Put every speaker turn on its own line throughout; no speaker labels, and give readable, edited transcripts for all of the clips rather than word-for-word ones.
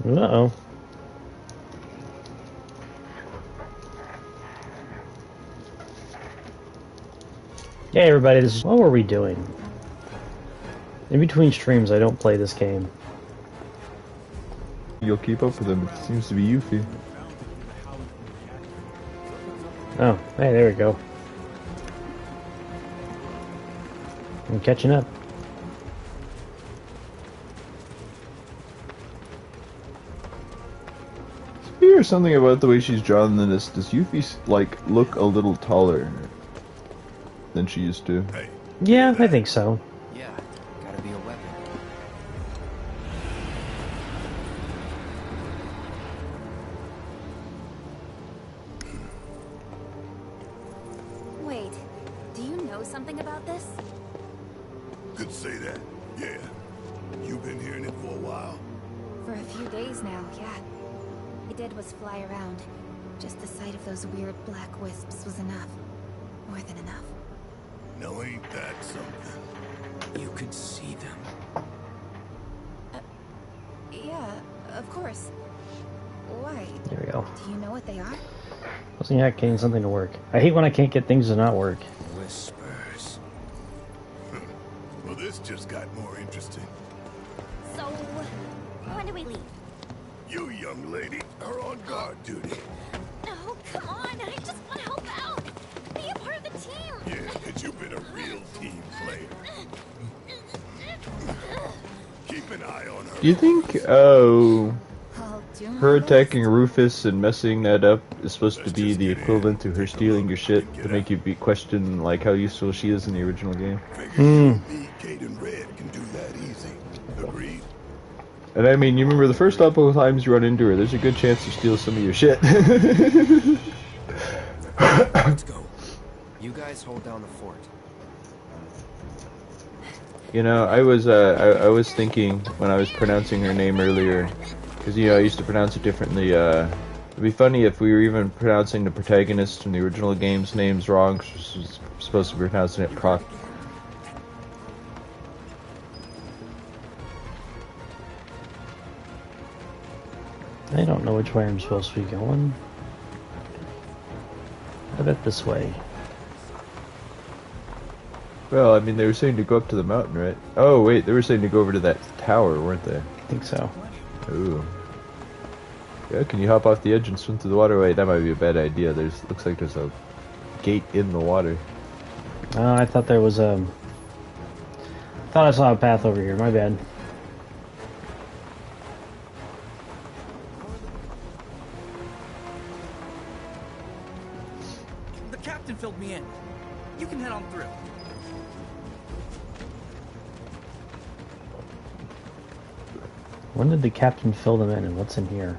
Uh-oh. Hey everybody, this is... What were we doing? In between streams, I don't play this game.
You'll keep up with him. It seems to be Yuffie.
Oh, hey, there we go. I'm catching up.
Here's something about the way she's drawn in this. Does Yuffie, like, look a little taller than she used to?
Yeah, I think so.
Yeah, gotta be a weapon.
Wait, do you know something about this?
Could say that, yeah. You've been hearing it for a while?
For a few days now, yeah. I did was fly around. Just the sight of those weird black wisps was enough. More than enough.
Now ain't that something?
You could see them.
Yeah, of course. Why?
There we go.
Do you know what they are?
Wasn't yet getting something to work. I hate when I can't get things to not work.
Whispers.
Well, this just got more interesting.
So, when do we leave?
You, young lady, are on guard duty.
Oh, come on. I just want to help out. Be a part of the team.
Yeah, 'cause you've been a real team player. Keep an eye on her.
Do you think,
I'll do my
her
best.
attacking Rufus and messing that up is supposed to be the equivalent to her stealing your shit to make you be question, like, how useful she is in the original game?
Figure you, me, Kate, and Red can do that easy. Agreed?
And I mean, you remember the first couple of times you run into her, there's a good chance she steals some of your shit.
Let's go. You guys hold down the fort.
You know, I was thinking when I was pronouncing her name earlier, because, you know, I used to pronounce it differently, it'd be funny if we were even pronouncing the protagonist from the original game's names wrong, 'cause she was supposed to be pronouncing it proc.
I don't know which way I'm supposed to be going. I bet this way.
Well, I mean, they were saying to go up to the mountain, right? Oh, wait, they were saying to go over to that tower, weren't they?
I think so.
Ooh. Yeah, can you hop off the edge and swim through the waterway? That might be a bad idea. Looks like there's a gate in the water.
I thought there was a... thought I saw a path over here. My bad.
The captain filled me in. You can head on through.
When did the captain fill them in, and what's in here?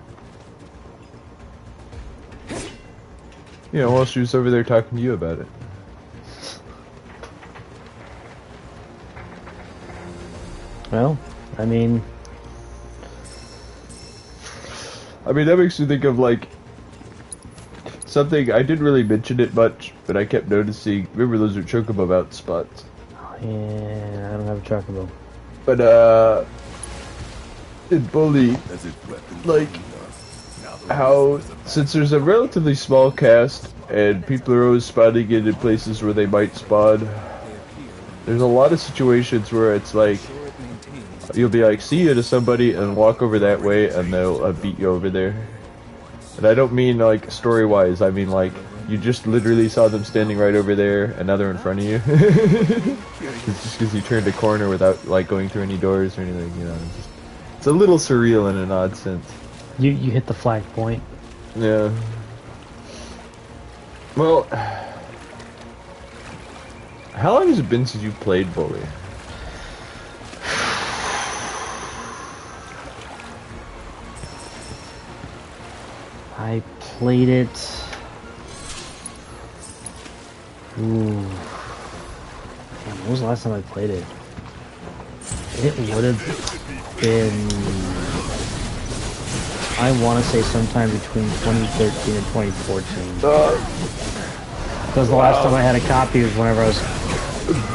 Yeah, while she was over there talking to you about it.
Well, I mean,
that makes me think of, like, something, I didn't really mention it much, but I kept noticing, remember those are chocobo mount spots?
yeah, I don't have a chocobo.
But, in Bully, like, how, since there's a relatively small cast, and people are always spawning it in places where they might spawn, there's a lot of situations where it's like, you'll be like, see you to somebody, and walk over that way, and they'll beat you over there. And I don't mean, like, story-wise, I mean, like, you just literally saw them standing right over there, and now they're in front of you. It's just because you turned a corner without, like, going through any doors or anything, you know. It's a little surreal in an odd sense.
You hit the flag point.
Yeah. Well, how long has it been since you played Bully?
I played it... Ooh. Damn, when was the last time I played it? It would have been... I want to say sometime between 2013 and 2014. Because the last time I had a copy was whenever I was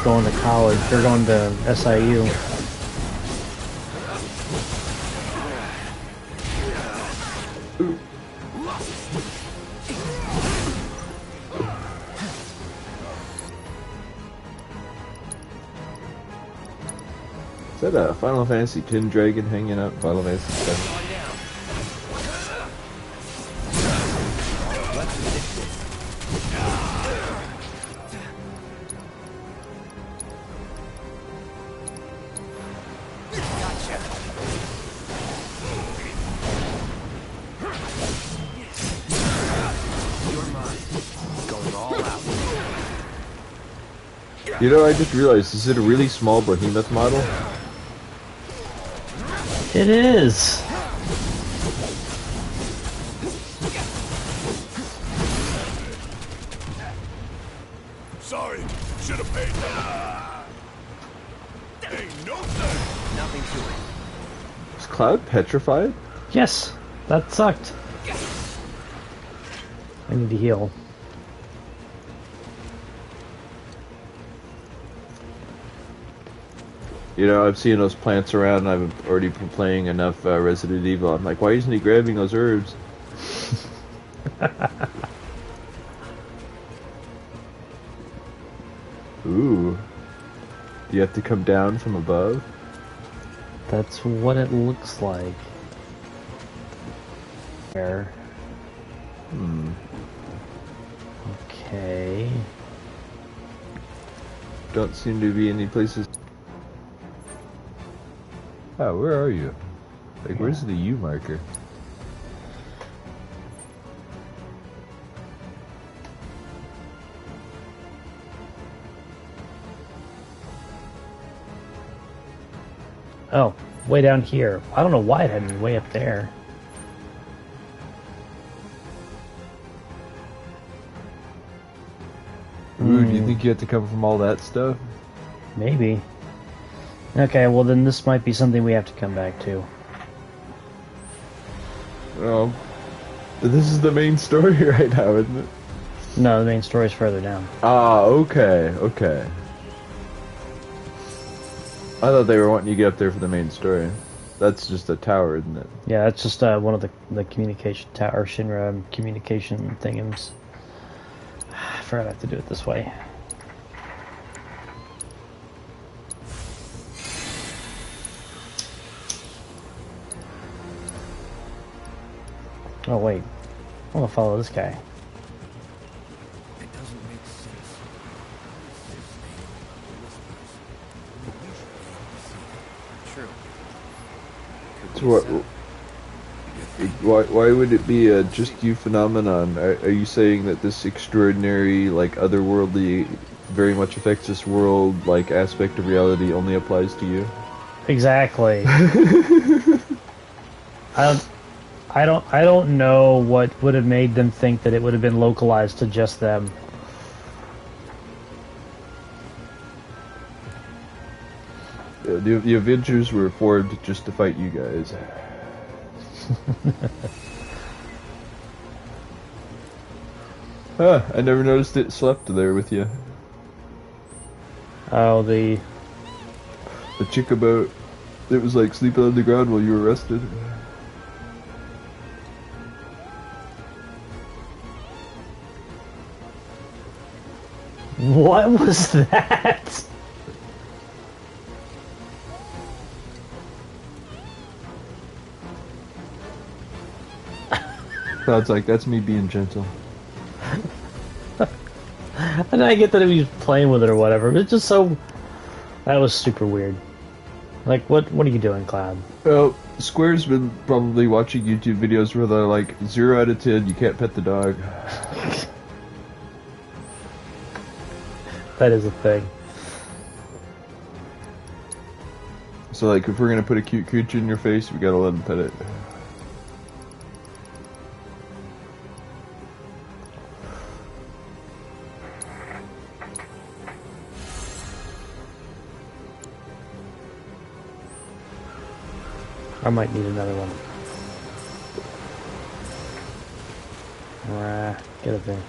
going to college, or going to SIU.
Is that a Final Fantasy X dragon hanging out in Final Fantasy VII? You know, I just realized, is it a really small behemoth model?
It is.
Sorry, should have paid. Ain't no thing.
Nothing to it.
Is Cloud petrified?
Yes, that sucked. I need to heal.
You know, I've seen those plants around, and I've already been playing enough Resident Evil. I'm like, why isn't he grabbing those herbs? Ooh. Do you have to come down from above?
That's what it looks like. There.
Hmm.
Okay.
Don't seem to be any places. Oh, where are you? Like, where's the U marker?
Oh, way down here. I don't know why it had me way up there.
Ooh, do you think you have to come from all that stuff?
Maybe. Okay, well then this might be something we have to come back to.
Oh. This is the main story right now, isn't it?
No, the main story's further down.
Ah, okay, okay. I thought they were wanting you to get up there for the main story. That's just a tower, isn't it?
Yeah, that's just one of the communication tower, Shinra communication thingams. I forgot I have to do it this way. Oh wait, I want to follow this guy.
It doesn't make sense. True.
So why would it be a just you phenomenon? Are you saying that this extraordinary, like, otherworldly, very much affects this world, like, aspect of reality only applies to you?
Exactly. I don't know what would have made them think that it would have been localized to just them.
The Avengers were formed just to fight you guys. Huh, I never noticed it slept there with you.
Oh, the
chick about it was like sleeping on the ground while you were arrested.
what was that?
Sounds like that's me being gentle.
And I get that he was playing with it or whatever, but it's just so... That was super weird. Like, what are you doing, Cloud?
Well, Square's been probably watching YouTube videos where they're like, 0 out of 10, you can't pet the dog.
That is a thing.
So, like, if we're gonna put a cute creature in your face, we gotta let him pet it.
I might need another one. Get up there.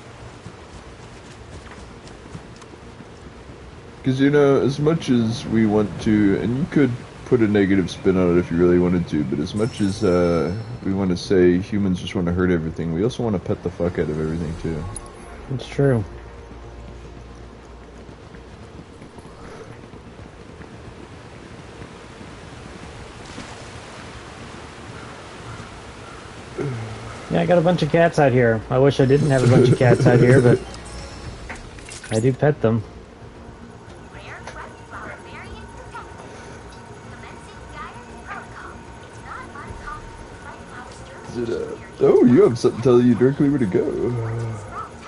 Because, you know, as much as we want to, and you could put a negative spin on it if you really wanted to, but as much as we want to say humans just want to hurt everything, we also want to pet the fuck out of everything, too.
It's true. Yeah, I got a bunch of cats out here. I wish I didn't have a bunch of cats out here, but I do pet them.
Is it, oh, you have something telling you directly where to go.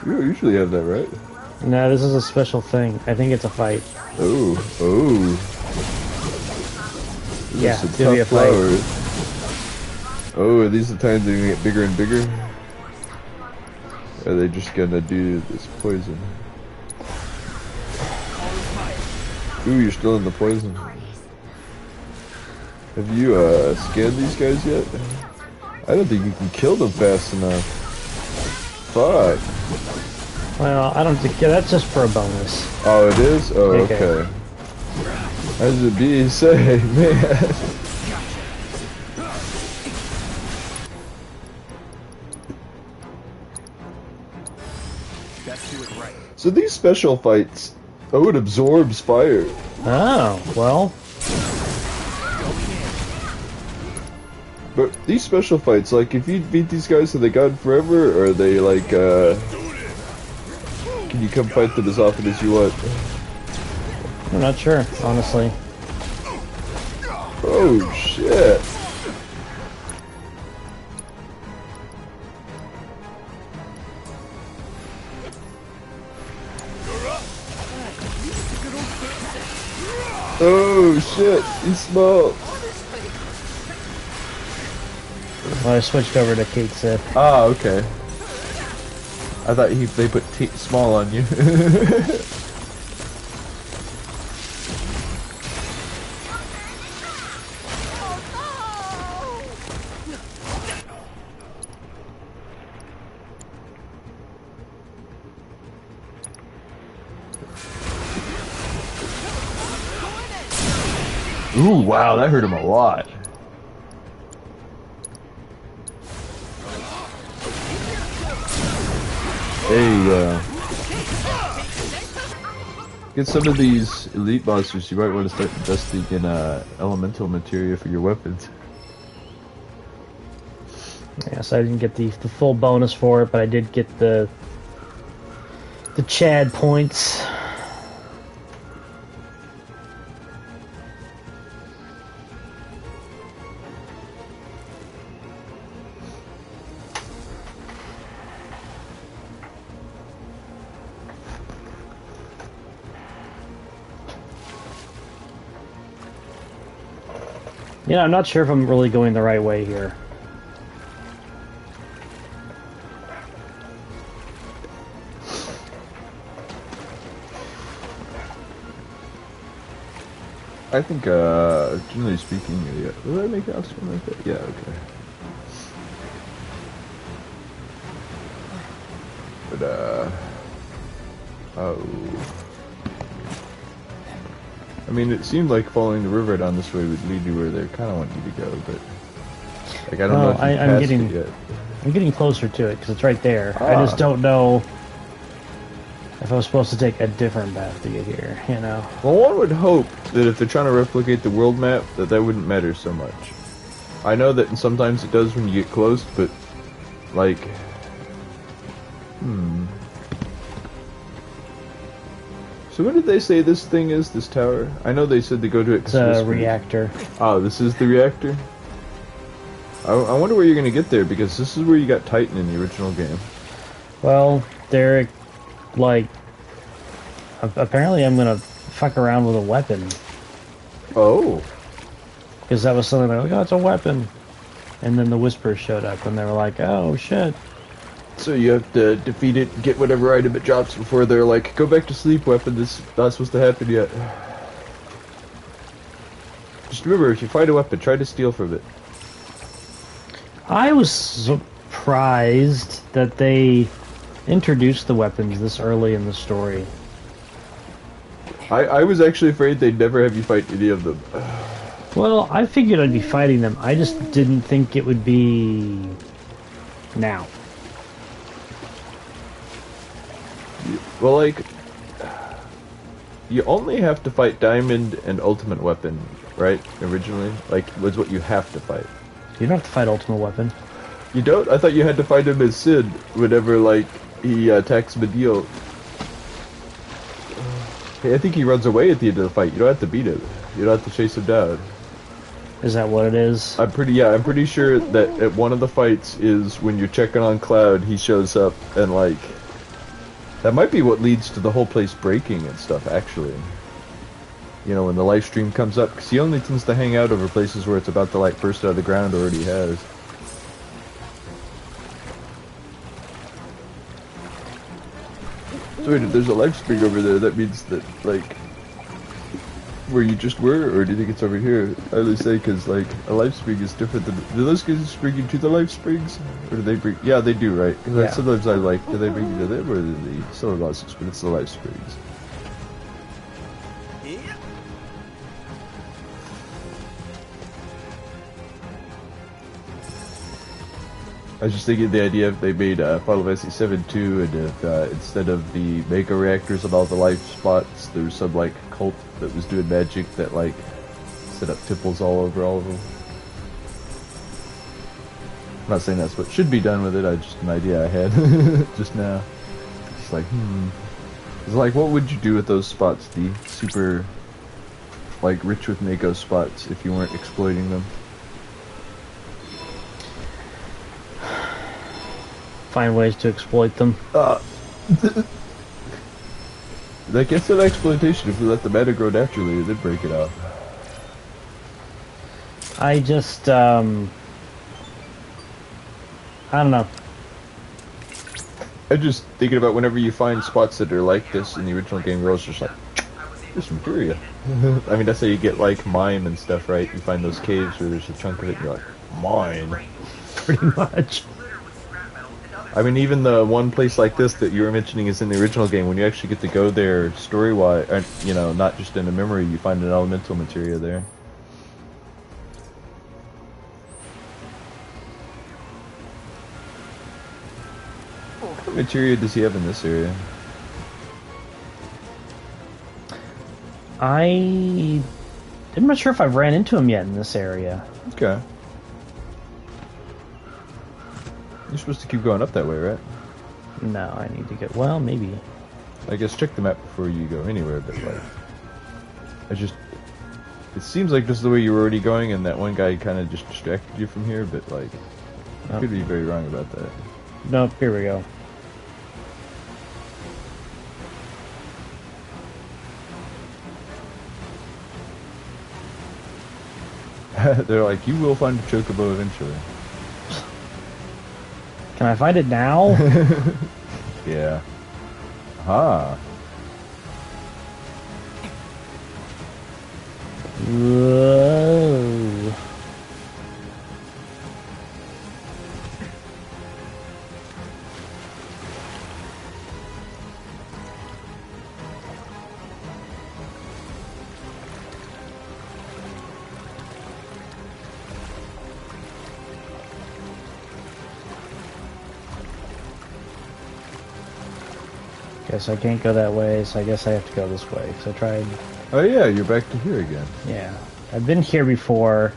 You don't usually have that, right?
No, this is a special thing. I think it's a fight.
Oh, oh.
Yeah,
Some
it's gonna be a
tough
fight.
flowers. Oh, are these the times they're gonna get bigger and bigger? Or are they just gonna do this poison? Ooh, you're still in the poison. Have you, scanned these guys yet? I don't think you can kill them fast enough. Fuck.
Well, I don't think... Yeah, that's just for a bonus.
Oh, it is? Oh,
Okay.
okay. As it be say, man.
Best do it right.
So these special fights, oh, it absorbs fire.
Oh, well...
But these special fights, like, if you beat these guys, are they gone forever, or are they, like, can you come fight them as often as you want?
I'm not sure, honestly.
Oh, shit. Oh, shit. He's small.
Well, I switched over to Kate Sith.
Ah, okay. I thought they put small on you. Ooh, wow, that hurt him a lot. There you go. Get some of these elite monsters, you might want to start investing in elemental materia for your weapons.
Yes, I didn't get the full bonus for it, but I did get the Chad points. Yeah, I'm not sure if I'm really going the right way here.
I think, generally speaking, yeah. Will I make it something like that? Yeah, okay. But, oh. I mean, it seemed like following the river down this way would lead you where they kind of want you to go, but... Like, I don't know if you've passed it yet.
I'm getting closer to it, because it's right there.
Ah.
I just don't know if I was supposed to take a different path to get here, you know?
Well, one would hope that if they're trying to replicate the world map, that wouldn't matter so much. I know that sometimes it does when you get close, but, like... So what did they say this thing is, this tower? I know they said they go to it
It's a reactor.
Oh, this is the reactor? I wonder where you're going to get there, because this is where you got Titan in the original game.
Well, they're, like... Apparently I'm gonna fuck around with a weapon.
Oh.
Because that was something like, oh, it's a weapon. And then the Whispers showed up, and they were like, oh, shit.
So you have to defeat it, get whatever item it drops before they're like, go back to sleep, weapon, this is not supposed to happen yet. Just remember, if you fight a weapon, try to steal from it.
I was surprised that they introduced the weapons this early in the story.
I was actually afraid they'd never have you fight any of them.
Well, I figured I'd be fighting them. I just didn't think it would be... now.
Well, like, you only have to fight Diamond and Ultimate Weapon, right? Originally, like, was what you have to fight.
You don't have to fight Ultimate Weapon.
You don't? I thought you had to find him as Sid whenever, like, he attacks Medio. Hey, I think he runs away at the end of the fight. You don't have to beat him. You don't have to chase him down.
Is that what it is?
I'm pretty sure that at one of the fights is when you're checking on Cloud, he shows up and, like, that might be what leads to the whole place breaking and stuff, actually. You know, when the live stream comes up, because he only tends to hang out over places where it's about to, like, burst out of the ground, or already has. So wait, if there's a live spring over there, that means that, like, where you just were, or do you think it's over here? I only say because, like, a live spring is different than... Do those guys bring you to the live springs? Or do they bring... Yeah, they do, right? Because
yeah.
Sometimes I like, do they bring you to them, or do they... Still lost, but it's the live springs. I was just thinking the idea if they made Final Fantasy VII 2, and if instead of the mega reactors and all the life spots, there's some like cult that was doing magic that like set up temples all over all of them. I'm not saying that's what should be done with it. I just an idea I had just now. It's like it's like, what would you do with those spots? The super like rich with Mako spots if you weren't exploiting them.
Find ways to exploit them.
I guess an exploitation if we let the meta grow naturally and then break it out.
I just, I don't know.
I'm just thinking about whenever you find spots that are like this in the original game, you're always just like, there's materia. I mean, that's how you get like mine and stuff, right? You find those caves where there's a chunk of it and you're like, mine.
Pretty much.
I mean, even the one place like this that you were mentioning is in the original game. When you actually get to go there story-wise, you know, not just in a memory, you find an elemental materia there. What materia does he have in this area?
I'm not sure if I've ran into him yet in this area.
Okay. You're supposed to keep going up that way, right?
No, I need to get... Well, maybe.
I guess check the map before you go anywhere, but like... It seems like this is the way you were already going, and that one guy kind of just distracted you from here, but like... I could be very wrong about that.
Nope, here we go.
They're like, you will find a chocobo eventually.
Can I find it now?
Yeah. Aha.
Whoa. Guess I can't go that way, so I guess I have to go this way. Because I tried...
Oh yeah, you're back to here again.
Yeah. I've been here before.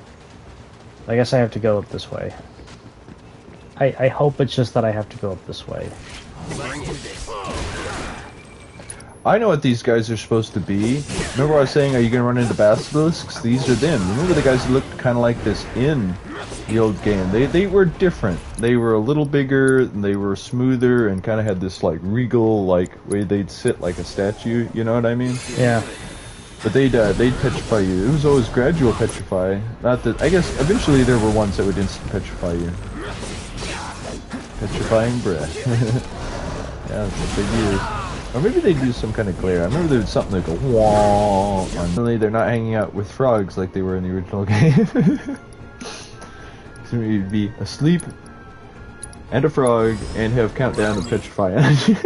I guess I have to go up this way. I hope it's just that I have to go up this way.
I know what these guys are supposed to be. Remember I was saying, are you going to run into basilisks? These are them. Remember the guys who looked kind of like this in the old game? They were different. They were a little bigger, and they were smoother, and kind of had this like regal like way they'd sit like a statue. You know what I mean?
Yeah.
But they'd petrify you. It was always gradual petrify. Not that I guess eventually there were ones that would instant petrify you. Petrifying breath. Yeah, that's what they use. Or maybe they do some kind of glare. I remember there was something that go wah. Normally they're not hanging out with frogs like they were in the original game. So you'd be asleep and a frog and have countdown to petrify energy.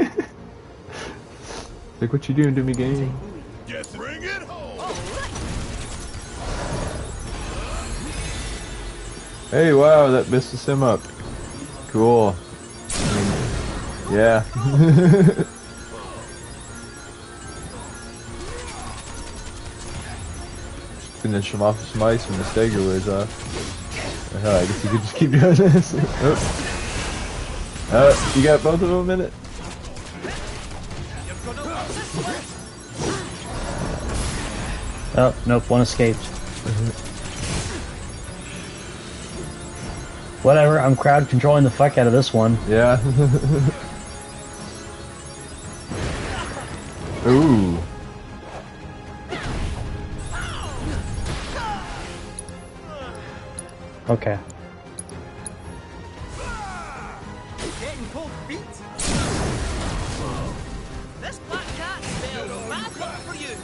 Like, what you doing to me, game?
Yes, bring it home.
Hey, wow, that messes him up. Cool. I mean, yeah. Finish him off with some ice when the stagger wears off. I guess you could just keep doing this. Oh. You got both of them in it?
Oh, nope, one escaped. Whatever, I'm crowd controlling the fuck out of this one.
Yeah. Ooh.
Okay.
Getting cold feet? This black cat spells bad luck for you.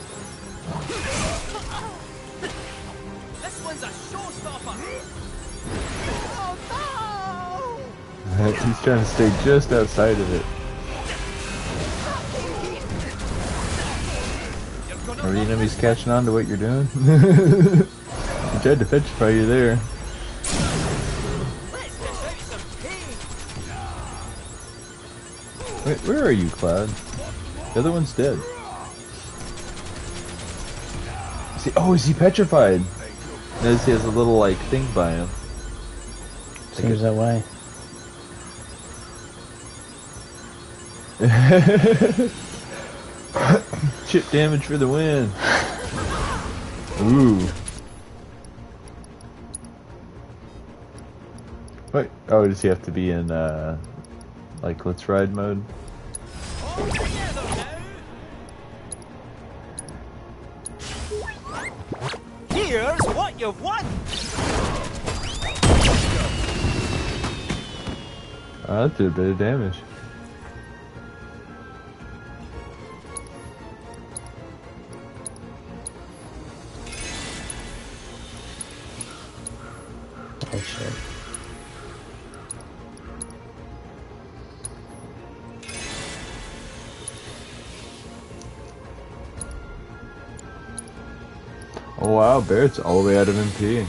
This one's a showstopper. Oh no!
He's trying to stay just outside of it. Are the enemies catching on to what you're doing? He tried to petrify you there. Wait, where are you, Cloud? The other one's dead. Is he petrified? Notice he has a little, like, thing by him.
Seems that way.
Chip damage for the win. Ooh. Wait, oh, does he have to be in, like, let's ride mode?
Here's what you've won!
Oh, that did a bit of damage.
Oh shit.
Oh wow, Barrett's all the way out of MP.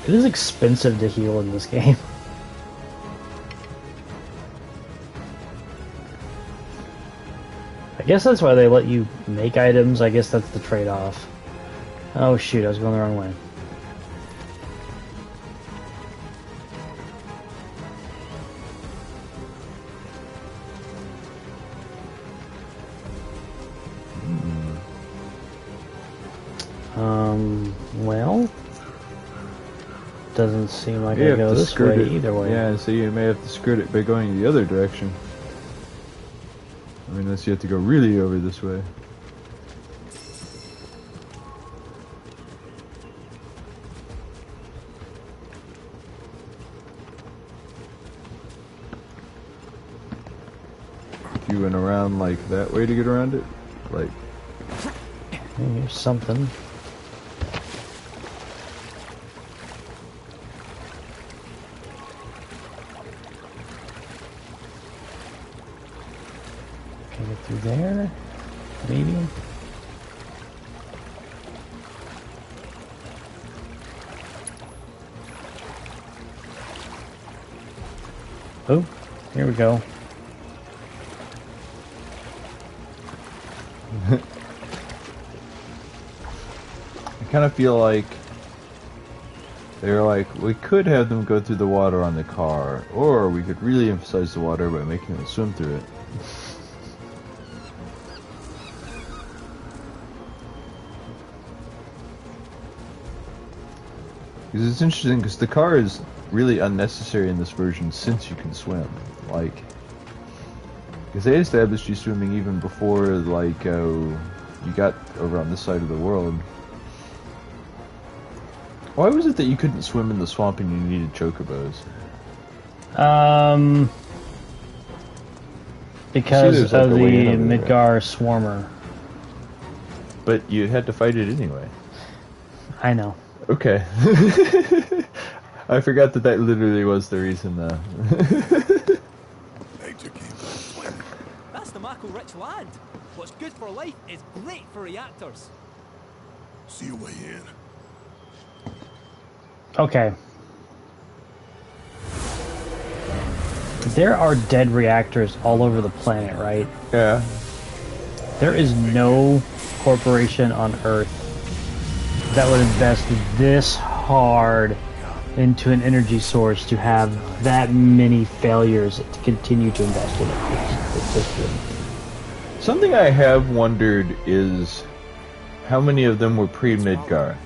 It is expensive to heal in this game. I guess that's why they let you make items. I guess that's the trade-off. Oh shoot, I was going the wrong way. Well, doesn't seem like I go this way either way.
Yeah, so you may have to skirt it by going the other direction. I mean, unless you have to go really over this way. If you went around like that way to get around it, like.
Here's something. Can I get through there? Maybe? Oh, here we go.
I kind of feel like they're like, we could have them go through the water on the car, or we could really emphasize the water by making them swim through it. Because it's interesting, because the car is really unnecessary in this version since you can swim. Like, because they established you swimming even before, like, you got over on this side of the world. Why was it that you couldn't swim in the swamp and you needed chocobos?
Because
like
of the
Midgar
Swarmer.
But you had to fight it anyway.
I know.
Okay. I forgot that that literally was the reason, though.
Nature keeps us swimming.
That's the Mako-rich land. What's good for life is great for reactors.
See your way in.
Okay. There are dead reactors all over the planet, right?
Yeah.
There is no corporation on Earth that would invest this hard into an energy source to have that many failures to continue to invest in it. It's just
Something I have wondered is how many of them were pre-Midgar.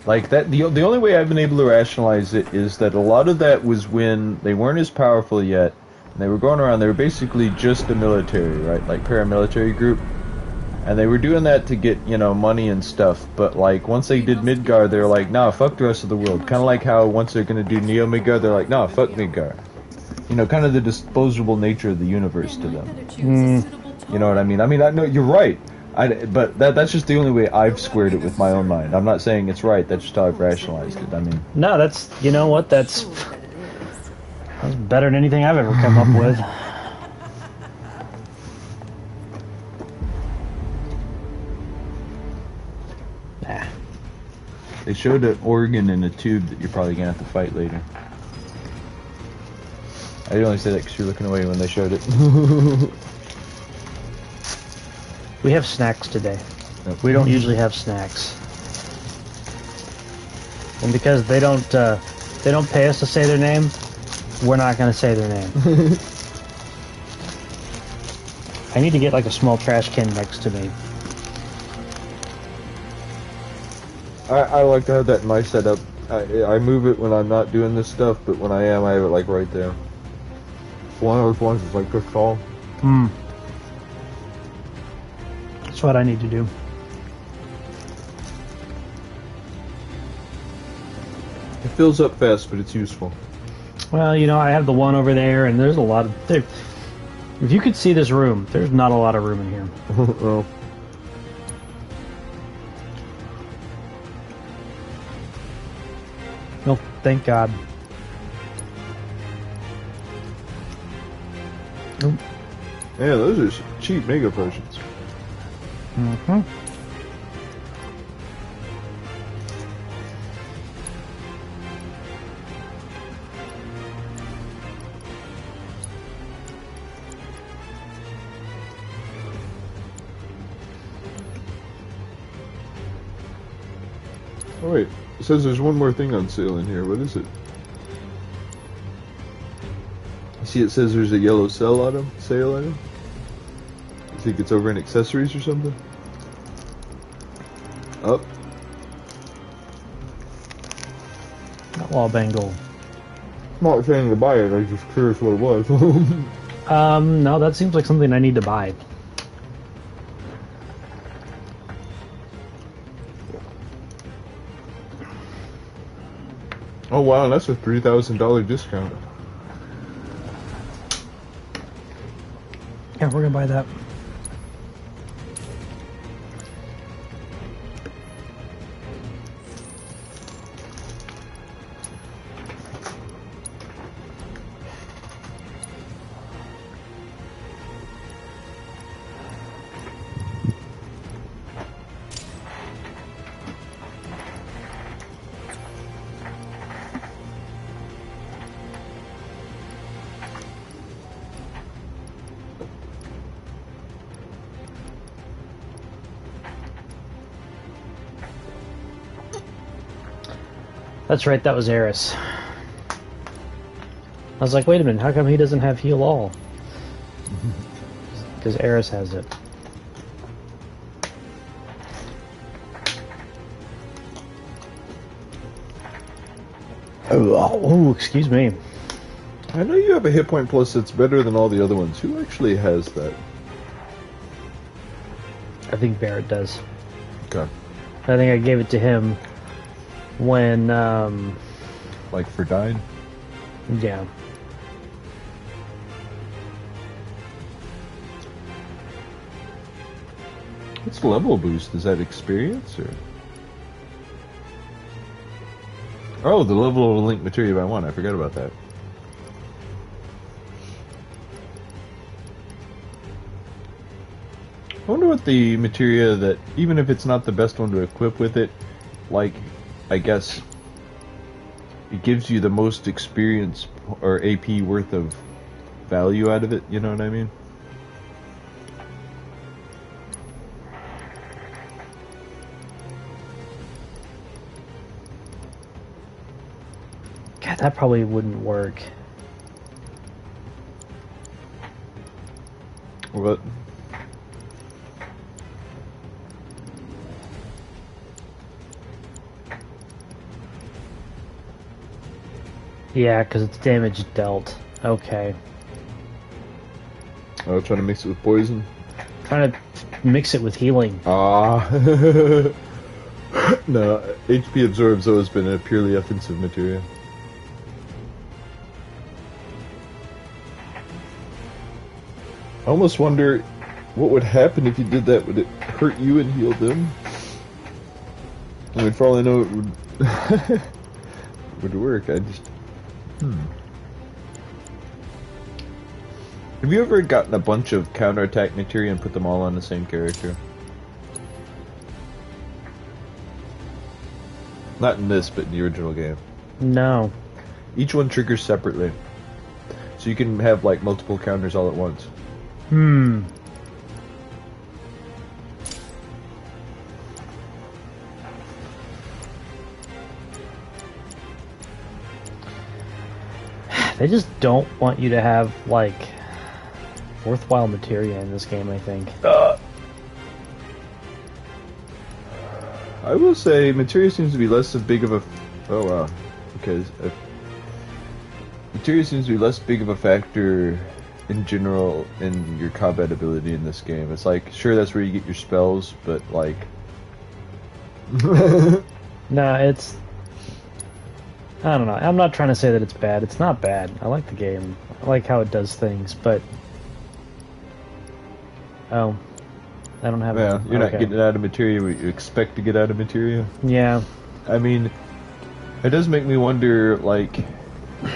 Like that, the only way I've been able to rationalize it is that a lot of that was when they weren't as powerful yet, and they were going around. They were basically just a military, right? Like paramilitary group, and they were doing that to get money and stuff. But like once they did Midgar, they're like, nah, fuck the rest of the world. Kind of like how once they're gonna do Neo Midgar, they're like, nah, fuck Midgar. Kind of the disposable nature of the universe to them. You know what I mean? I know you're right. But that's just the only way I've squared it with my own mind. I'm not saying it's right. That's just how I've rationalized it.
no, that's what that's better than anything I've ever come up with. Nah.
They showed an organ in a tube that you're probably gonna have to fight later. I didn't only say that because you're looking away when they showed it.
We have snacks today.
Yep.
We don't usually have snacks, and because they don't pay us to say their name, we're not going to say their name. I need to get like a small trash can next to me.
I like to have that in my setup. I move it when I'm not doing this stuff, but when I am, I have it like right there. One of those ones is like this tall.
That's what I need to do.
It fills up fast, but it's useful.
Well, I have the one over there, and there's a lot of... If you could see this room, there's not a lot of room in here.
Oh.
Well, thank God. Nope.
Yeah, those are cheap mega potions.
Mm-hmm.
Oh wait, it says there's one more thing on sale in here. What is it? You see, it says there's a yellow sale item. You think it's over in accessories or something? Up.
Outlaw Bangle.
Not saying to buy it. I'm just curious what it was.
No, that seems like something I need to buy.
Oh wow, that's a $3,000 discount.
Yeah, we're gonna buy that. That's right, that was Eris. I was like, wait a minute, how come he doesn't have heal all? Because Eris has it. Oh, excuse me.
I know you have a hit point plus that's better than all the other ones. Who actually has that?
I think Barrett does.
Okay.
I think I gave it to him when,
Like for dying?
yeah.
What's level boost? Is that experience or? Oh, the level of link material by 1. I forgot about that. Oh with the materia that, even if it's not the best one to equip with it, like, I guess, it gives you the most experience or AP worth of value out of it, you know what I mean?
God, that probably wouldn't work.
What?
Yeah, because it's damage dealt. Okay.
Oh, trying to mix it with poison?
Trying to mix it with healing.
Ah. No, HP absorb's always been a purely offensive materia. I almost wonder what would happen if you did that. Would it hurt you and heal them? I mean, for all I know, it would would work. I just Have you ever gotten a bunch of counterattack materia and put them all on the same character? Not in this, but in the original game.
No.
Each one triggers separately, so you can have like multiple counters all at once.
They just don't want you to have, like, worthwhile materia in this game, I think.
I will say, materia seems to be less big of a... Oh wow. Okay. Materia seems to be less big of a factor in general in your combat ability in this game. It's like, sure, that's where you get your spells, but like...
No, it's... I don't know. I'm not trying to say that it's bad. It's not bad. I like the game. I like how it does things, but... Oh. I don't have...
Yeah, you're not
okay.
getting out of materia what you expect to get out of materia.
Yeah.
I mean, it does make me wonder, like...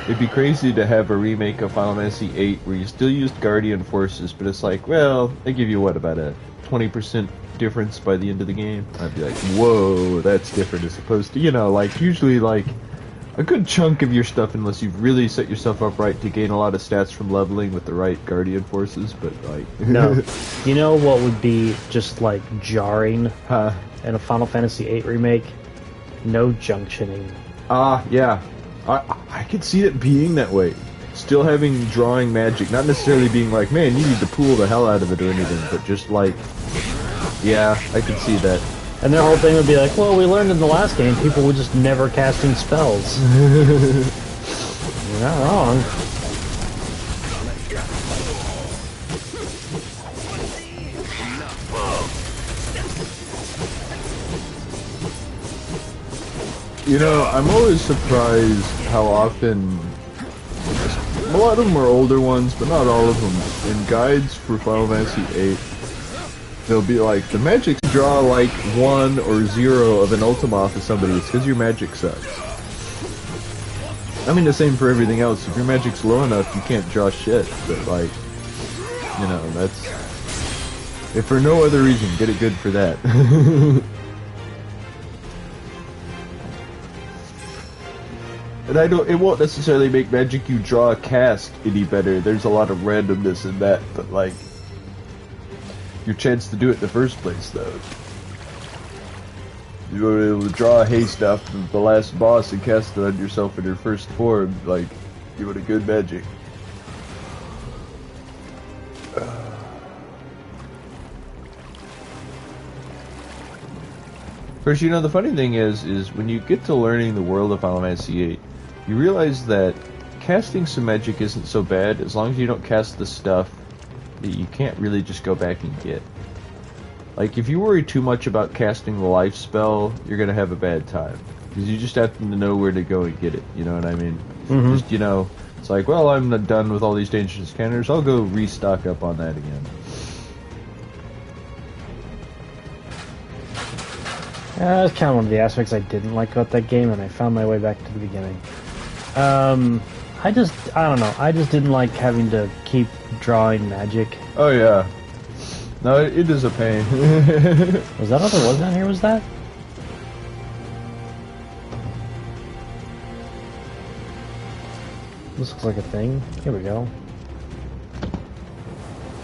It'd be crazy to have a remake of Final Fantasy VIII where you still used Guardian Forces, but it's like, well, they give you, what, about a 20% difference by the end of the game? I'd be like, whoa, that's different as opposed to, you know, like, usually, like, a good chunk of your stuff, unless you've really set yourself up right to gain a lot of stats from leveling with the right Guardian Forces, but, like...
No. You know what would be just, like, jarring
Huh?
in a Final Fantasy VIII remake? No junctioning.
Yeah. I could see it being that way. Still having drawing magic, not necessarily being like, man, you need to pull the hell out of it or anything, but just like, yeah, I could see that.
And their whole thing would be like, well, we learned in the last game people were just never casting spells. You're not wrong.
You know, I'm always surprised how often, a lot of them are older ones, but not all of them, in guides for Final Fantasy VIII, they'll be like, the magic draw like 1 or 0 of an ultim off of somebody, it's because your magic sucks. I mean the same for everything else, if your magic's low enough you can't draw shit, but like, you know, that's, if for no other reason, get it good for that. And it won't necessarily make magic you draw a cast any better. There's a lot of randomness in that, but like, your chance to do it in the first place, though. You were able to draw a haste after the last boss and cast it on yourself in your first form, like, give it a good magic. Of course, you know, the funny thing is when you get to learning the world of Final Fantasy VIII, you realize that casting some magic isn't so bad as long as you don't cast the stuff that you can't really just go back and get. Like, if you worry too much about casting the life spell, you're gonna have a bad time. Because you just have to know where to go and get it, you know what I mean?
Mm-hmm.
Just, you know, it's like, well, I'm not done with all these dangerous counters, I'll go restock up on that again.
That's kind of one of the aspects I didn't like about that game, and I found my way back to the beginning. I don't know, I just didn't like having to keep drawing magic.
Oh yeah. No, it is a pain.
Was that all there was down here, was that? This looks like a thing. Here we go.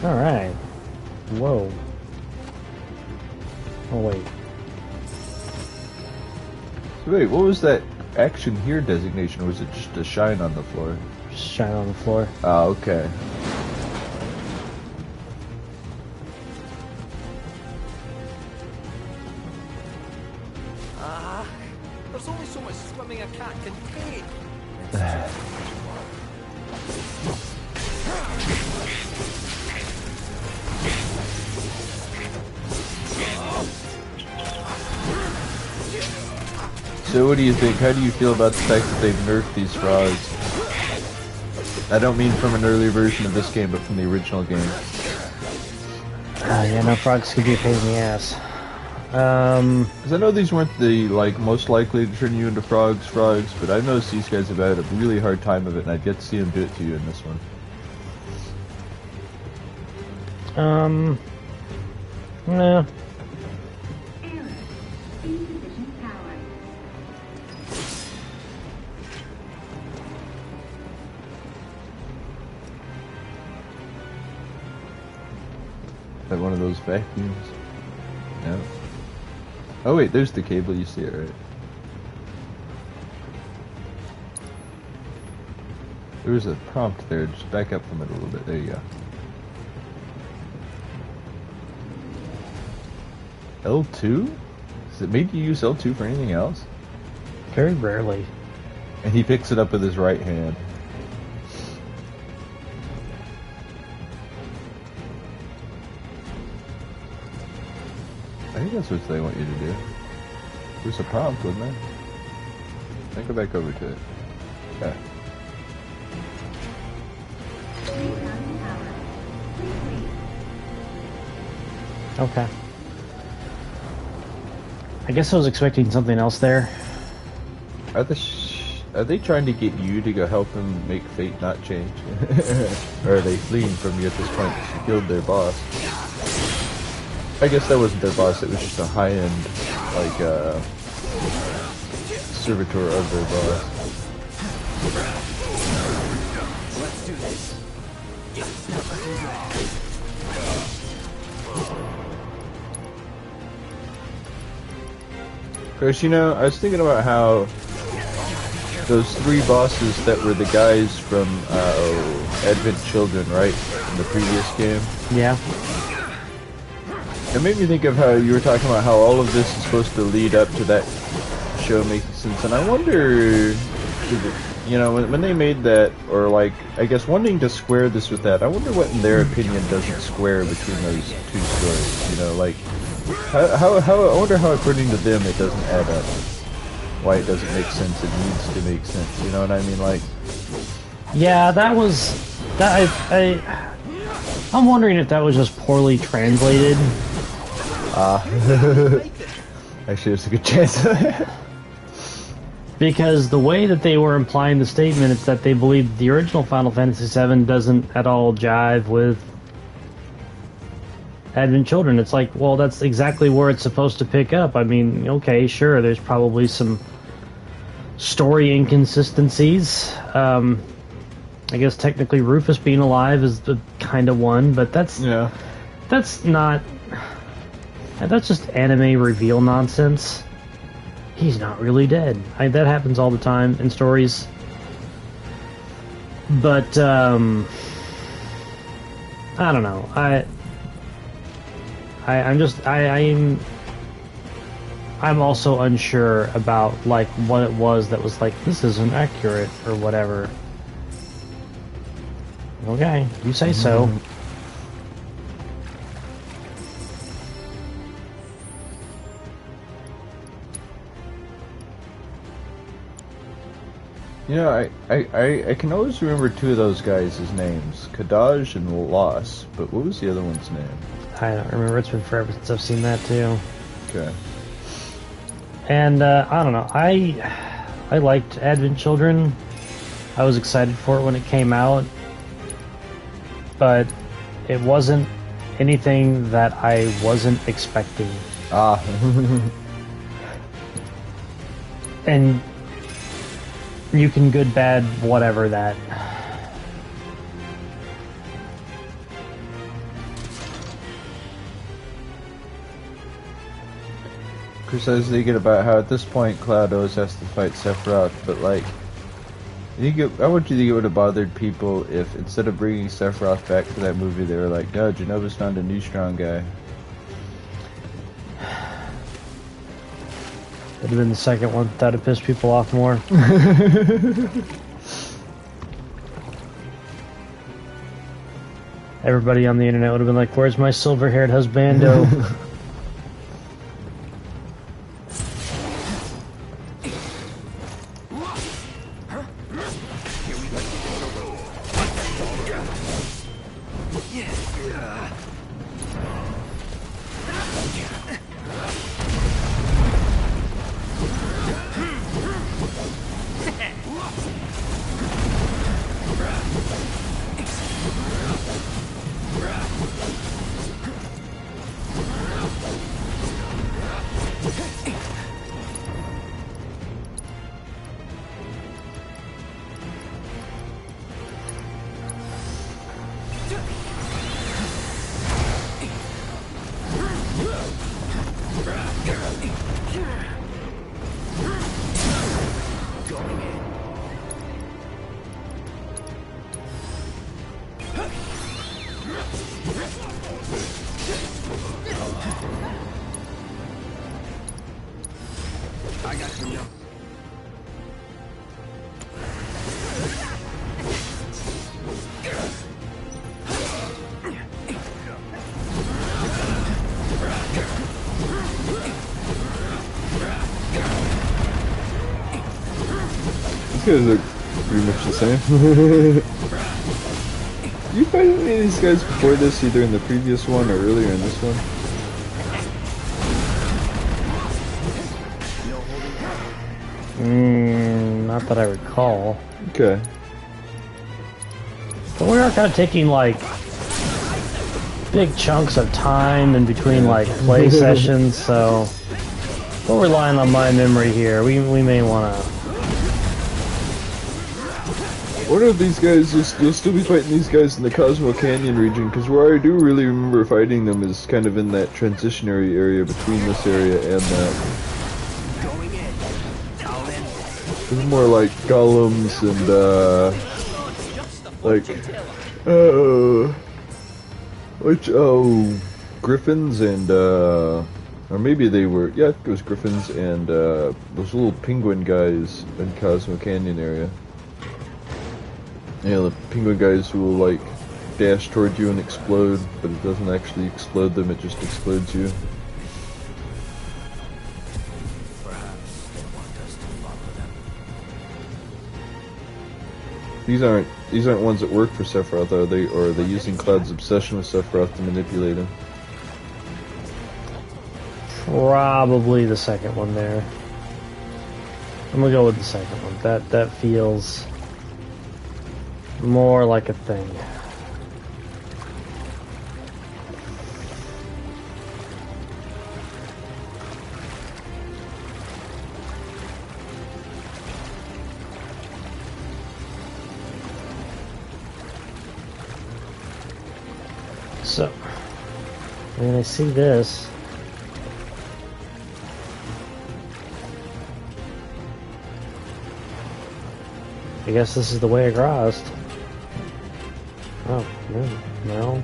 Alright. Whoa. Oh, wait.
Wait, what was that action here designation, or was it just a shine on the floor?
Just shine on the floor.
Oh, okay.
There's only so much swimming a cat can take.
So what do you think? How do you feel about the fact that they've nerfed these frogs? I don't mean from an earlier version of this game, but from the original game.
Yeah, no, frogs could be a pain in the ass.
Because I know these weren't the most likely to turn you into frogs, but I've noticed these guys have had a really hard time of it, and I'd get to see them do it to you in this one.
No.
Is that one of those vacuums? No. Oh wait, there's the cable, you see it, right? There was a prompt there, just back up from it a little bit, there you go. L2? Does it make you use L2 for anything else?
Very rarely.
And he picks it up with his right hand. I think that's what they want you to do. There's a prompt, wasn't there? Then go back over to it. Yeah.
Okay. I guess I was expecting something else there.
Are they trying to get you to go help them make fate not change? Or are they fleeing from you at this point because you killed their boss? I guess that wasn't their boss, it was just a high-end, servitor of their boss.
Let's do this.
Chris, you know, I was thinking about how those three bosses that were the guys from Advent Children, right, in the previous game?
Yeah.
It made me think of how you were talking about how all of this is supposed to lead up to that show making sense, and I wonder, you know, when they made that, or I guess wanting to square this with that, I wonder what in their opinion doesn't square between those two stories, you know, how I wonder how according to them it doesn't add up, why it doesn't make sense, it needs to make sense, you know what I mean,
Yeah, that was, I'm wondering if that was just poorly translated.
Actually, there's a good chance of that.
Because the way that they were implying the statement is that they believe the original Final Fantasy VII doesn't at all jive with Advent Children. It's like, well, that's exactly where it's supposed to pick up. I mean, okay, sure, there's probably some story inconsistencies. I guess technically Rufus being alive is the kind of one, but that's not... That's just anime reveal nonsense. He's not really dead. That happens all the time in stories. But, I don't know. I'm also unsure about, what it was that was this isn't accurate, or whatever. Okay, you say so.
You know, I can always remember two of those guys' names, Kadaj and Loss, but what was the other one's name?
I don't remember, it's been forever since I've seen that too.
Okay.
And, I don't know, I liked Advent Children. I was excited for it when it came out. But it wasn't anything that I wasn't expecting.
Ah.
And you can good, bad, whatever that.
Chris, I was thinking about how at this point Cloud always has to fight Sephiroth, but like, how much do you think it would have bothered people if instead of bringing Sephiroth back for that movie, they were like, no, Genova's found a new strong guy?
Would have been the second one. That would have pissed people off more. Everybody on the internet would have been like, where's my silver-haired husbando?
These guys look pretty much the same. You fight any of these guys before this, either in the previous one or earlier in this one?
Not that I recall.
Okay.
But we are kind of taking like big chunks of time in between like play sessions, so we're relying on my memory here. We may want to.
What if these guys you'll still be fighting these guys in the Cosmo Canyon region? Because where I do really remember fighting them is kind of in that transitionary area between this area and that. It's more like golems and griffins and or maybe they were, yeah, it was griffins and those little penguin guys in Cosmo Canyon area. Yeah, the penguin guys who will like dash toward you and explode, but it doesn't actually explode them, it just explodes you. These aren't ones that work for Sephiroth, are they? Or are they using Cloud's obsession with Sephiroth to manipulate him?
Probably the second one there. I'm gonna go with the second one. That feels more like a thing. So, when I see this, I guess this is the way across. Oh, no.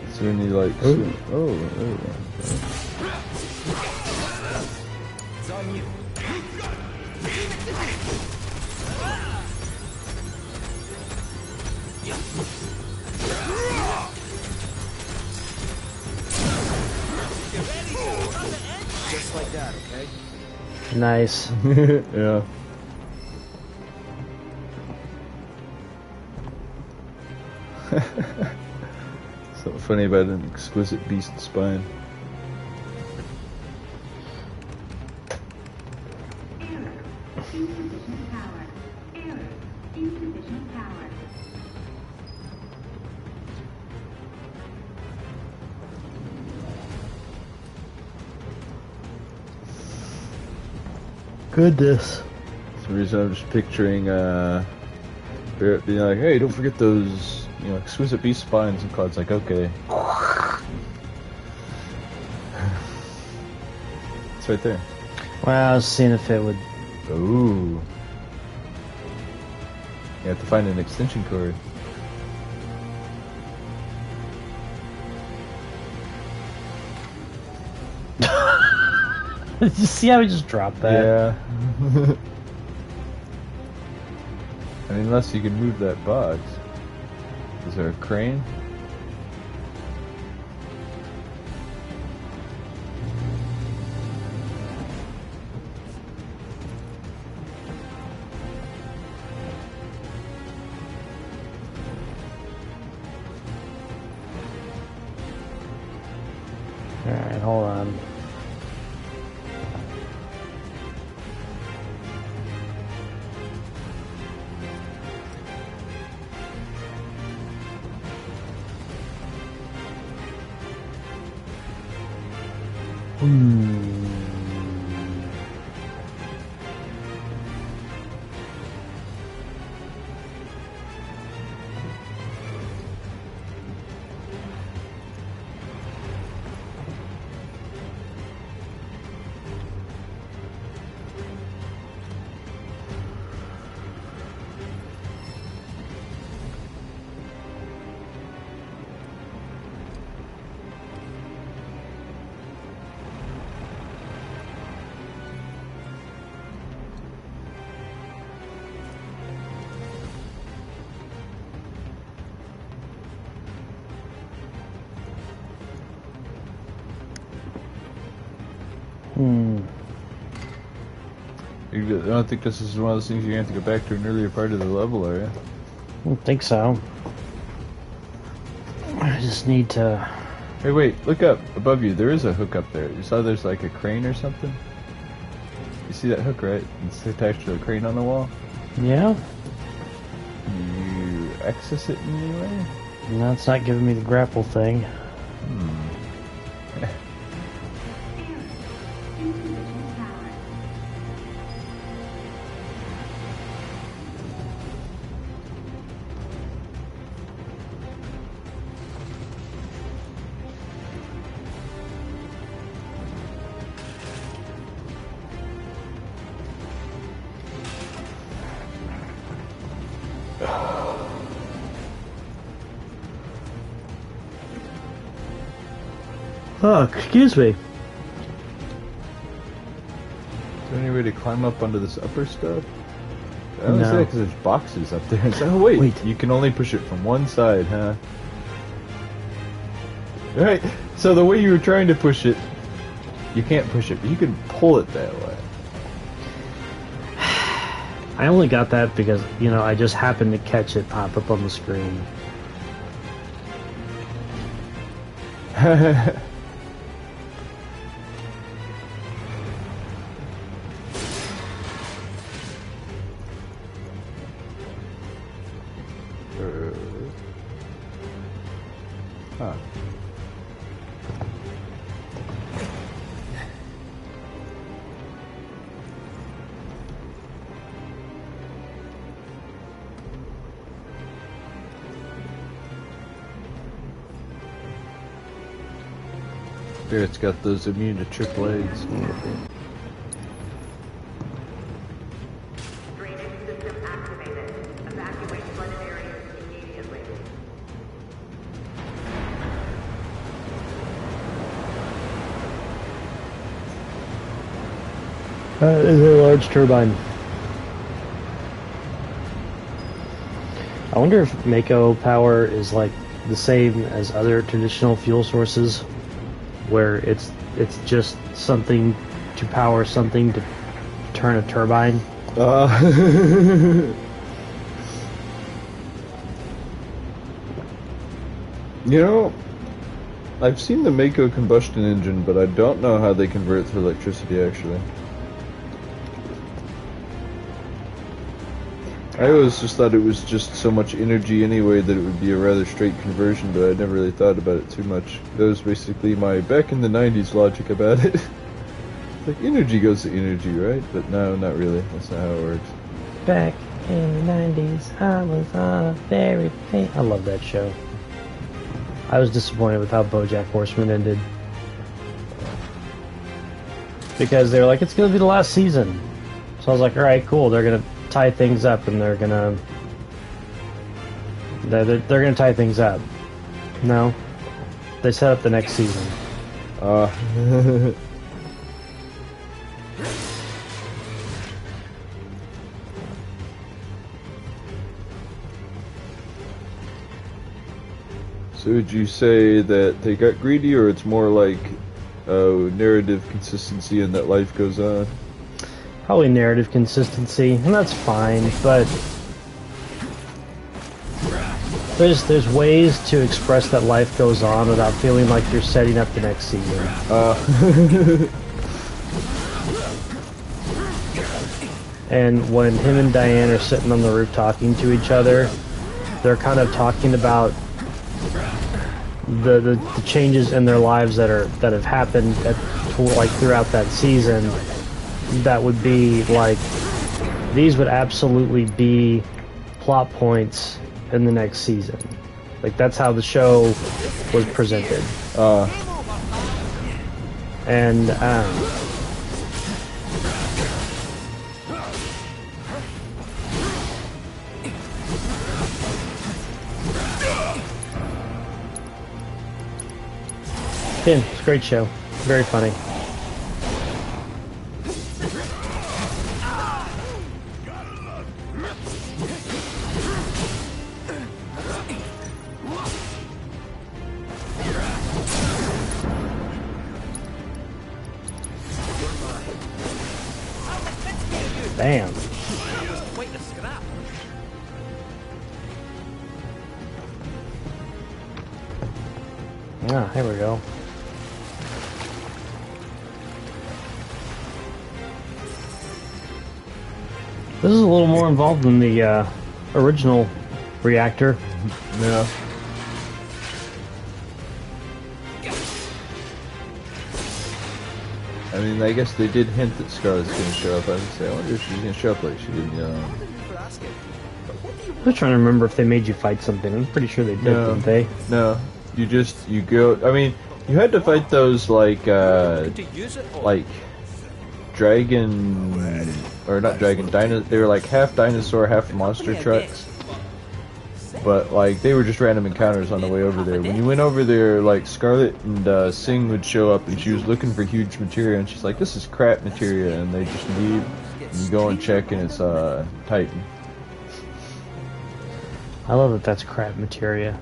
Is there any like... Oh.
It's on you. Just like that, okay?
Nice.
Yeah. Something funny about an exquisite beast spine.
Insufficient power. Error. Insufficient power.
Goodness.
For some reason, I'm just picturing, Barrett being like, hey, don't forget those, exquisite beast spines, and Claude's like, okay. It's right there.
Well, I was seeing if it would...
Ooh. You have to find an extension cord.
Did you see how he just dropped that?
Yeah. I mean, unless you can move that box. Is there a crane?
Alright, hold on.
I don't think this is one of those things you have to go back to an earlier part of the level, are you?
I don't think so. I just need to...
Hey, wait, look up. Above you, there is a hook up there. You saw there's like a crane or something? You see that hook, right? It's attached to a crane on the wall.
Yeah?
Can you access it in any way?
No, it's not giving me the grapple thing. Oh, excuse me.
Is there any way to climb up onto this upper stuff? I only say that because there's boxes up there. Oh, wait, you can only push it from one side, huh? Alright, so the way you were trying to push it, you can't push it, but you can pull it that way.
I only got that because, I just happened to catch it pop up on the screen.
Huh. There, it's got those immune to trip legs.
Drainage system activated. Evacuate flooded areas immediately.
Is a large turbine. I wonder if Mako power is like the same as other traditional fuel sources, where it's just something to power something to turn a turbine.
I've seen the Mako combustion engine, but I don't know how they convert it to electricity, actually. I always just thought it was just so much energy anyway that it would be a rather straight conversion, but I never really thought about it too much. That was basically my back in the 90s logic about it. Like, energy goes to energy, right? But no, not really. That's not how it works.
Back in the 90s, I was on a very I love that show. I was disappointed with how BoJack Horseman ended. Because they were like, it's gonna be the last season. So I was like, alright, cool, they're gonna tie things up and they're gonna tie things up. No. They set up the next season.
So would you say that they got greedy, or it's more like narrative consistency and that life goes on?
Probably narrative consistency, and that's fine, but there's ways to express that life goes on without feeling like you're setting up the next season. And when him and Diane are sitting on the roof talking to each other, they're kind of talking about the changes in their lives that have happened like throughout that season. That would be like, these would absolutely be plot points in the next season. Like, that's how the show was presented. And again, it's a great show. Very funny. Bam.
Quite the scrap.
Ah, here we go. This is a little more involved than the original reactor.
Yeah. I mean, I guess they did hint that Scarlett's gonna show up. I would say, I wonder if she's gonna show up like she did,
I was trying to remember if they made you fight something. I'm pretty sure they did, didn't they?
No. You go, I mean, you had to fight those, like dragon, or not dragon, they were like half dinosaur, half monster trucks. But, like, they were just random encounters on the way over there. When you went over there, like, Scarlet and Sing would show up, and she was looking for huge materia, and she's like, this is crap materia, and they just leave, and you go and check, and it's, Titan.
I love that that's crap materia.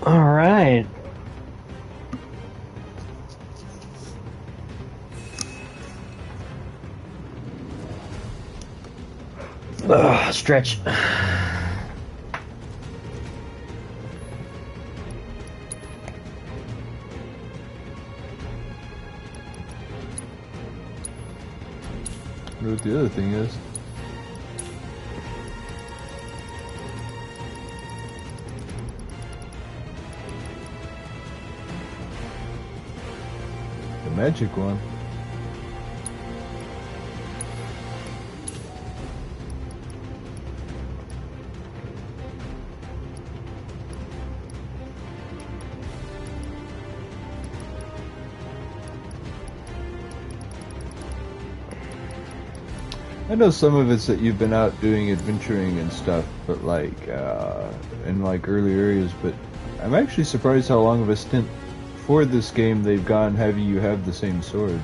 Alright. Stretch.
I wonder what the other thing is. The magic one. I know some of it's that you've been out doing adventuring and stuff, but like, in like early areas, but I'm actually surprised how long of a stint for this game they've gone having you have the same sword.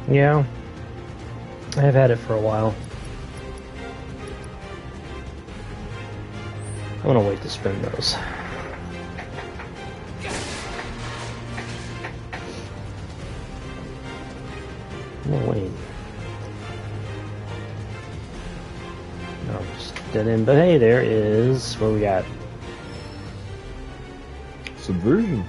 Yeah. I've had it for a while. I'm gonna wait to spin those. No, wait. No, just dead end. But hey, there is. What we got?
Subversion.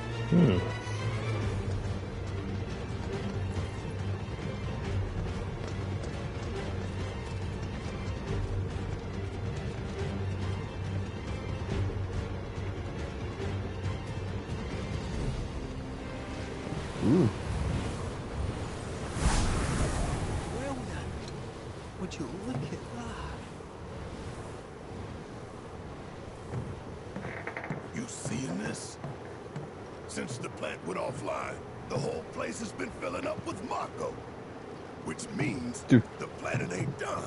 Ooh.
Well then, would you look at that?
You seeing this? Since the plant went offline, the whole place has been filling up with Mako. Which means
Dude.
the planet ain't done.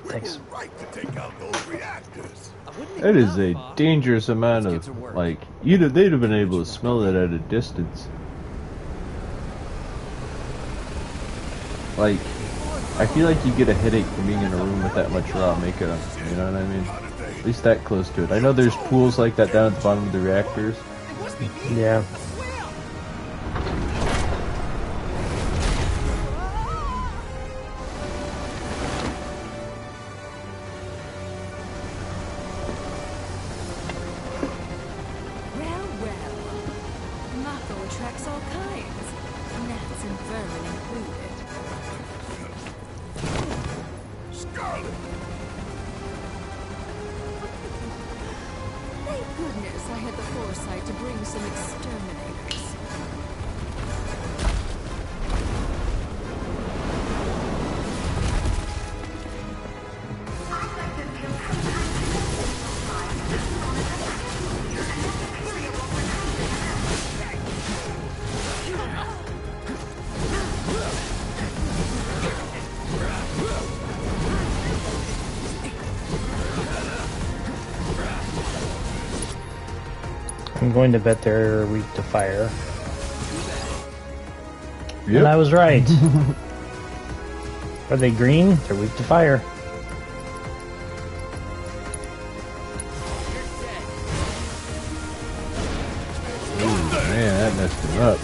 We
Thanks.
were right to take out those reactors.
That is a dangerous amount of, like, they'd have been able to smell it at a distance. Like, I feel like you get a headache from being in a room with that much raw makeup, you know what I mean? At least that close to it. I know there's pools like that down at the bottom of the reactors.
Yeah.
Well, well. Mako attracts all kinds. Gnats and vermin included.
Scarlet!
Thank goodness I had the foresight to bring some exterminators.
I'm going to bet they're weak to fire.
Yep.
And I was right. Are they green? They're weak to fire.
Ooh, man, that messed him up.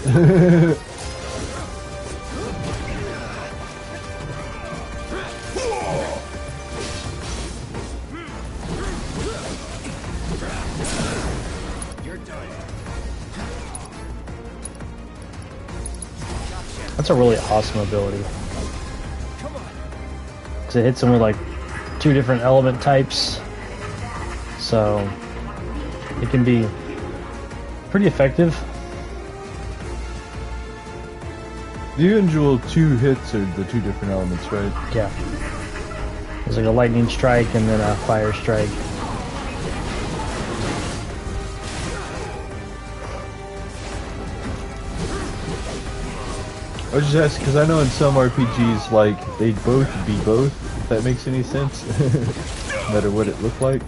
That's a really awesome ability. Because it hits them with like 2 different element types. So it can be pretty effective.
The usual 2 hits are the 2 different elements, right?
Yeah. There's like a lightning strike and then a fire strike.
I was just asking because I know in some RPGs, like, they'd both be both, if that makes any sense. No matter what it looked like.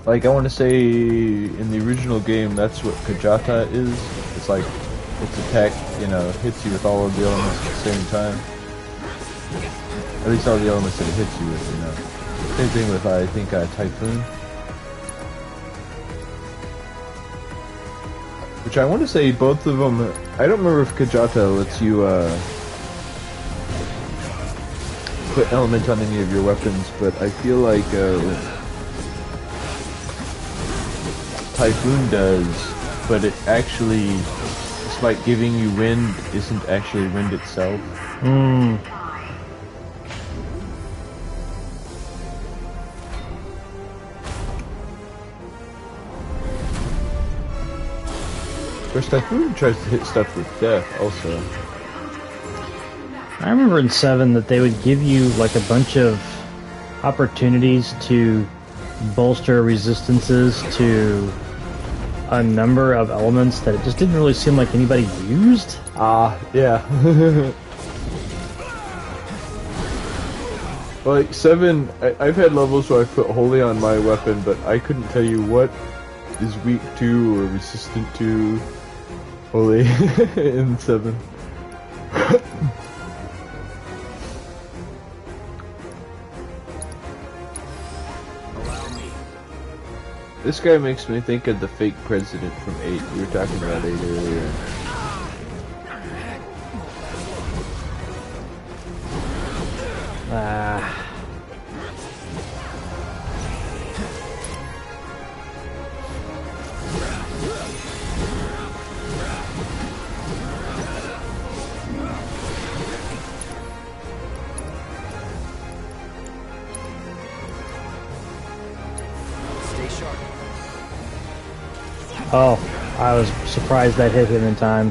Like, I want to say in the original game, that's what Kajata is. It's like, its attack, you know, hits you with all of the elements at the same time. At least all the elements that it hits you with, you know. Same thing with, I think, Typhoon. Which I want to say both of them, I don't remember if Kajata lets you put element on any of your weapons, but I feel like Typhoon does, but it actually, despite giving you wind, isn't actually wind itself.
Hmm.
Of course, Typhoon tries to hit stuff with death, also.
I remember in 7 that they would give you like a bunch of opportunities to bolster resistances to a number of elements that it just didn't really seem like anybody used.
Yeah. Like, 7, I've had levels where I put Holy on my weapon, but I couldn't tell you what is weak to or resistant to Holy in 7. This guy makes me think of the fake president from 8. We were talking about 8 earlier.
Oh, I was surprised that hit him in time.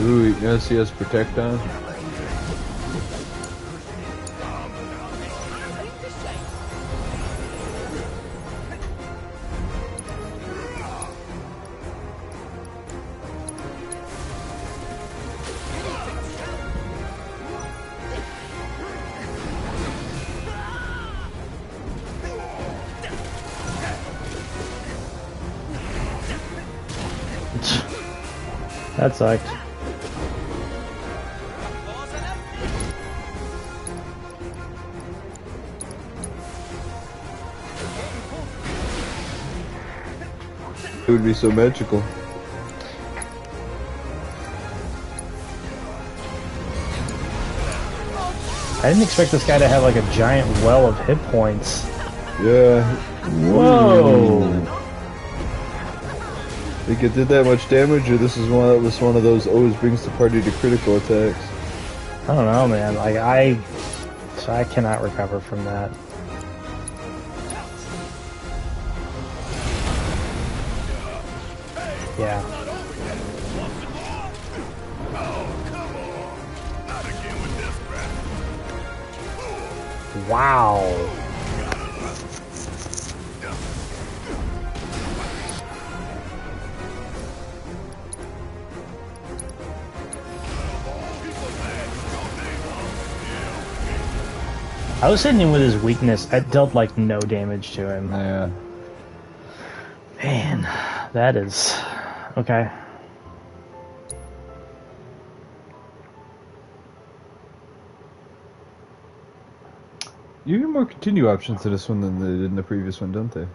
Ooh, you gonna see us protect on?
That sucked.
It would be so magical.
I didn't expect this guy to have like a giant well of hit points.
Yeah.
Whoa!
Think it did that much damage, or this is one that was one of those always brings the party to critical attacks?
I don't know, man. Like I cannot recover from that. Yeah. Wow. I was hitting him with his weakness. I dealt like no damage to him.
Yeah.
Man, that is okay.
You get more continue options to this one than they did in the previous one, don't they?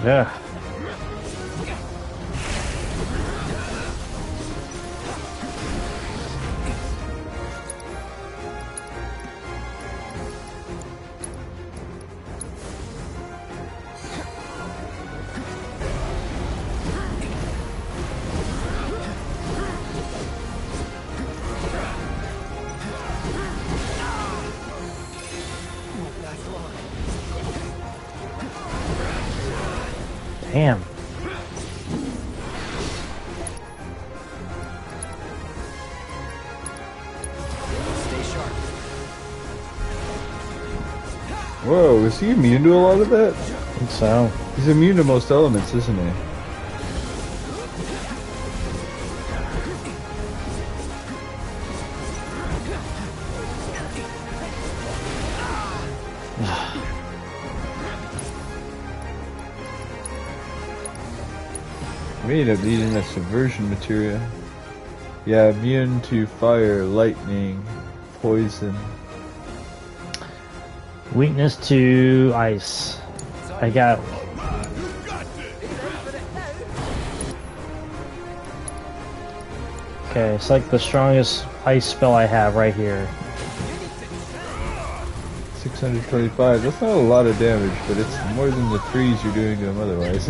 Yeah. Damn.
Stay sharp.
Whoa, is he immune to a lot of that?
I think so.
He's immune to most elements, isn't he? We end up needing that subversion material. Yeah, immune to fire, lightning, poison.
Weakness to ice. I got. Okay, it's like the strongest ice spell I have right here.
625. That's not a lot of damage, but it's more than the freeze you're doing to him otherwise.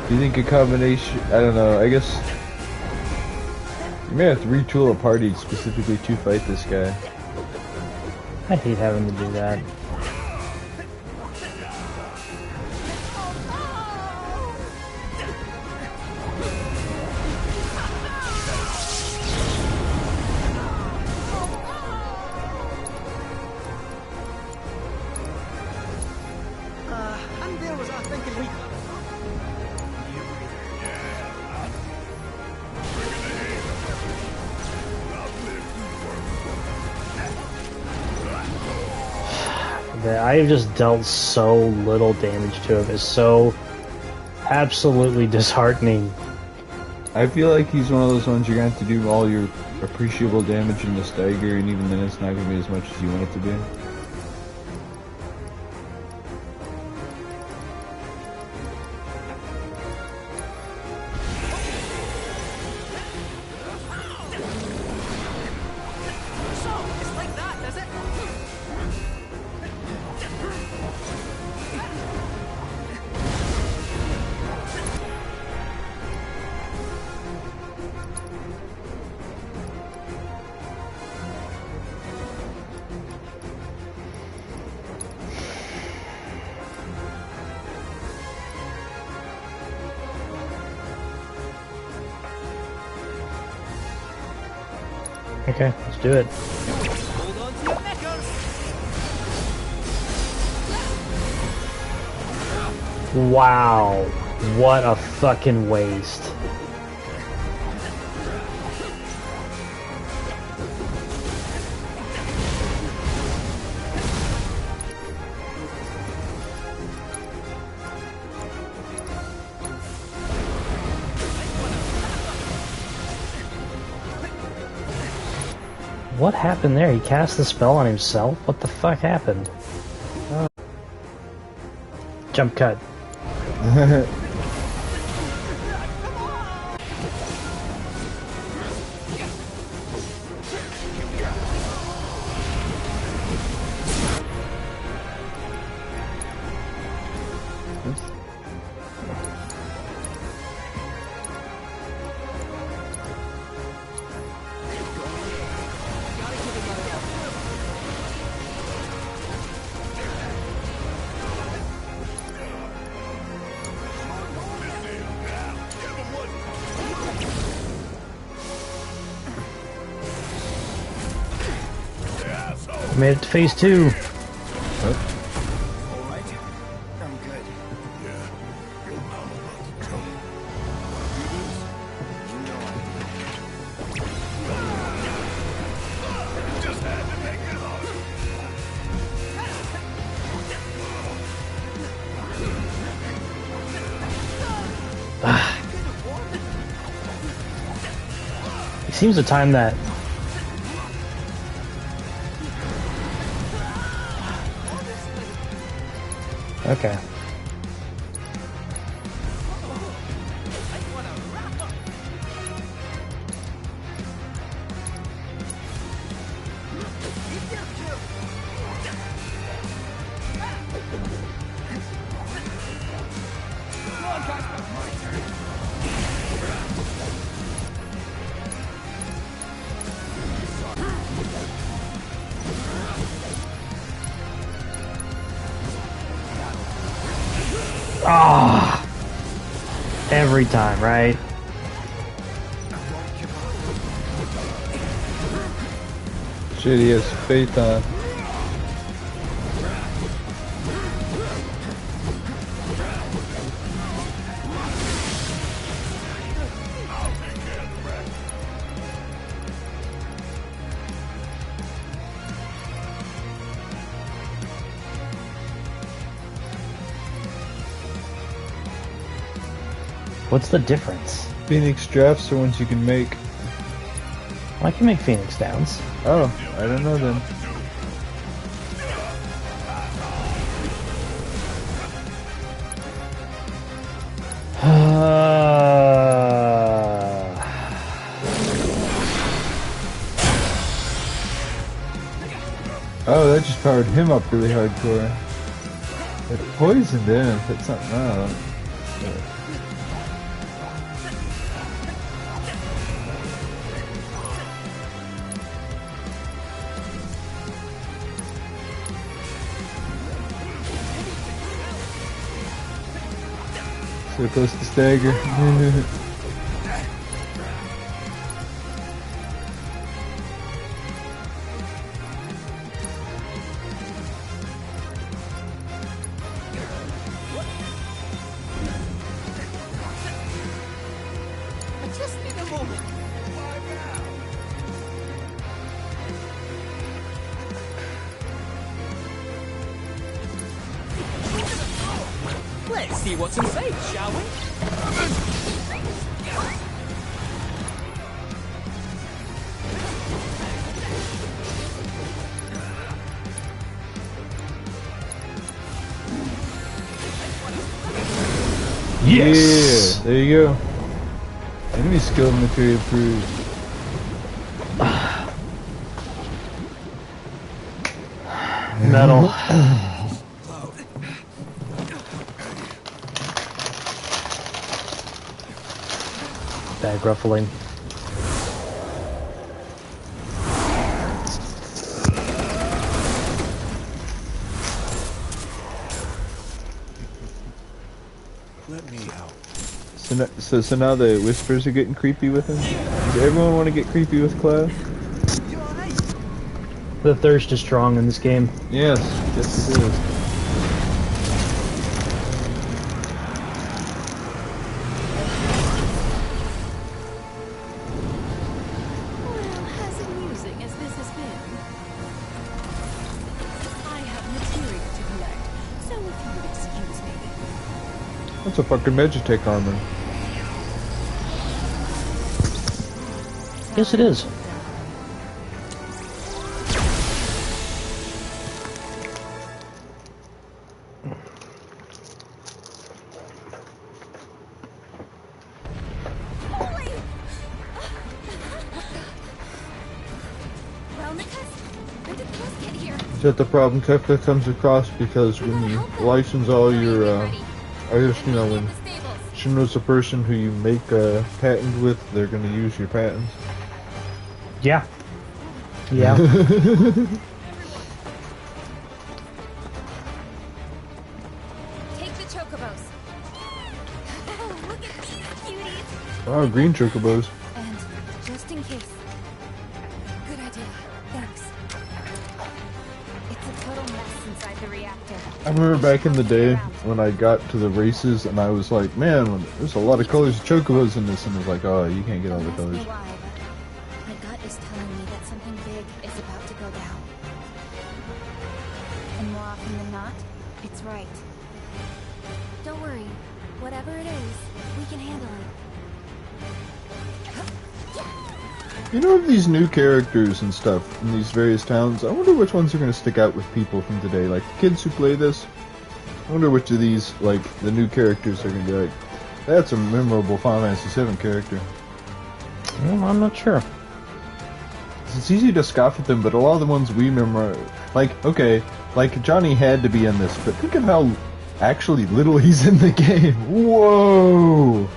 Do you think a combination? I don't know. I guess you may have to retool a party specifically to fight this guy.
I hate having to do that.
And there was I thinking we...
That I have just dealt so little damage to him is so absolutely disheartening.
I feel like he's one of those ones you're gonna have to do all your appreciable damage in the stagger, and even then it's not gonna be as much as you want it to be.
Okay, let's do it.
Hold on to your knickers.
Wow. What a fucking waste. What happened there? He cast the spell on himself? What the fuck happened? Oh. Jump cut. Made it to phase 2.
Alright. I'm good.
Yeah, your mama about to come.
You know
Just had to make it hard.
He seems to time that. Okay. Ah! Every time, right?
Shit, he has faith on.
What's the difference?
Phoenix drafts are ones you can make.
Well, I can make Phoenix Downs.
Oh, I don't know then. Oh, that just powered him up really hardcore. It poisoned him. That's not no. So close to stagger.
Just need a moment. Let's see what's in sight, shall we?
Yes!
Yeah, there you go. Enemy skill material improved.
Metal. Bag ruffling.
Let me help.
So now the whispers are getting creepy with him? Does everyone want to get creepy with Cloud?
The thirst is strong in this game.
Yes, yes it is.
Well, as amusing as this has been, I have material to collect, so if you would excuse me.
That's a fucking Magitech armor.
Yes, it is.
Well, Nicholas, when did those get here?
Is that the problem Tekla comes across? Because when you license all your, I guess, you know, when she knows the person who you make a patent with, they're gonna use your patents.
Yeah. Yeah.
Take the chocobos. Look at these cuties.
Oh, green chocobos.
And just in case. Good idea. Thanks. It's a total mess inside the reactor.
I remember back in the day when I got to the races and I was like, man, there's a lot of colors of chocobos in this, and I was like, oh, you can't get all the
Don't ask me
colors.
why, but my gut is telling me that something big is about to go down. And more often than not, it's right. Don't worry. Whatever it is, we can handle it.
You know, these new characters and stuff in these various towns, I wonder which ones are going to stick out with people from today. Like, the kids who play this, I wonder which of these, like, the new characters are going to be like, that's a memorable Final Fantasy VII character.
Well, I'm not sure.
It's easy to scoff at them, but a lot of the ones we remember, like, okay, like, Johnny had to be in this, but think of how actually little he's in the game. Whoa!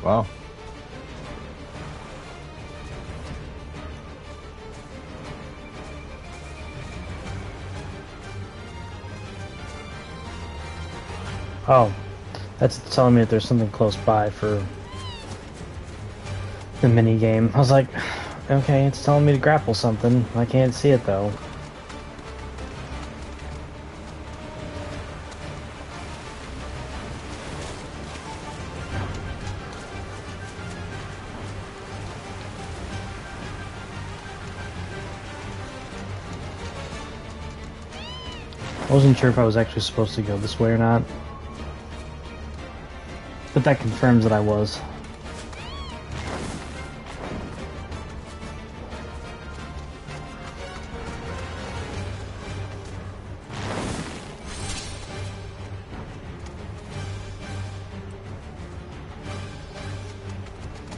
Wow.
Oh, that's telling me that there's something close by for the mini game. I was like, okay, it's telling me to grapple something. I can't see it though. I wasn't sure if I was actually supposed to go this way or not. But that confirms that I was.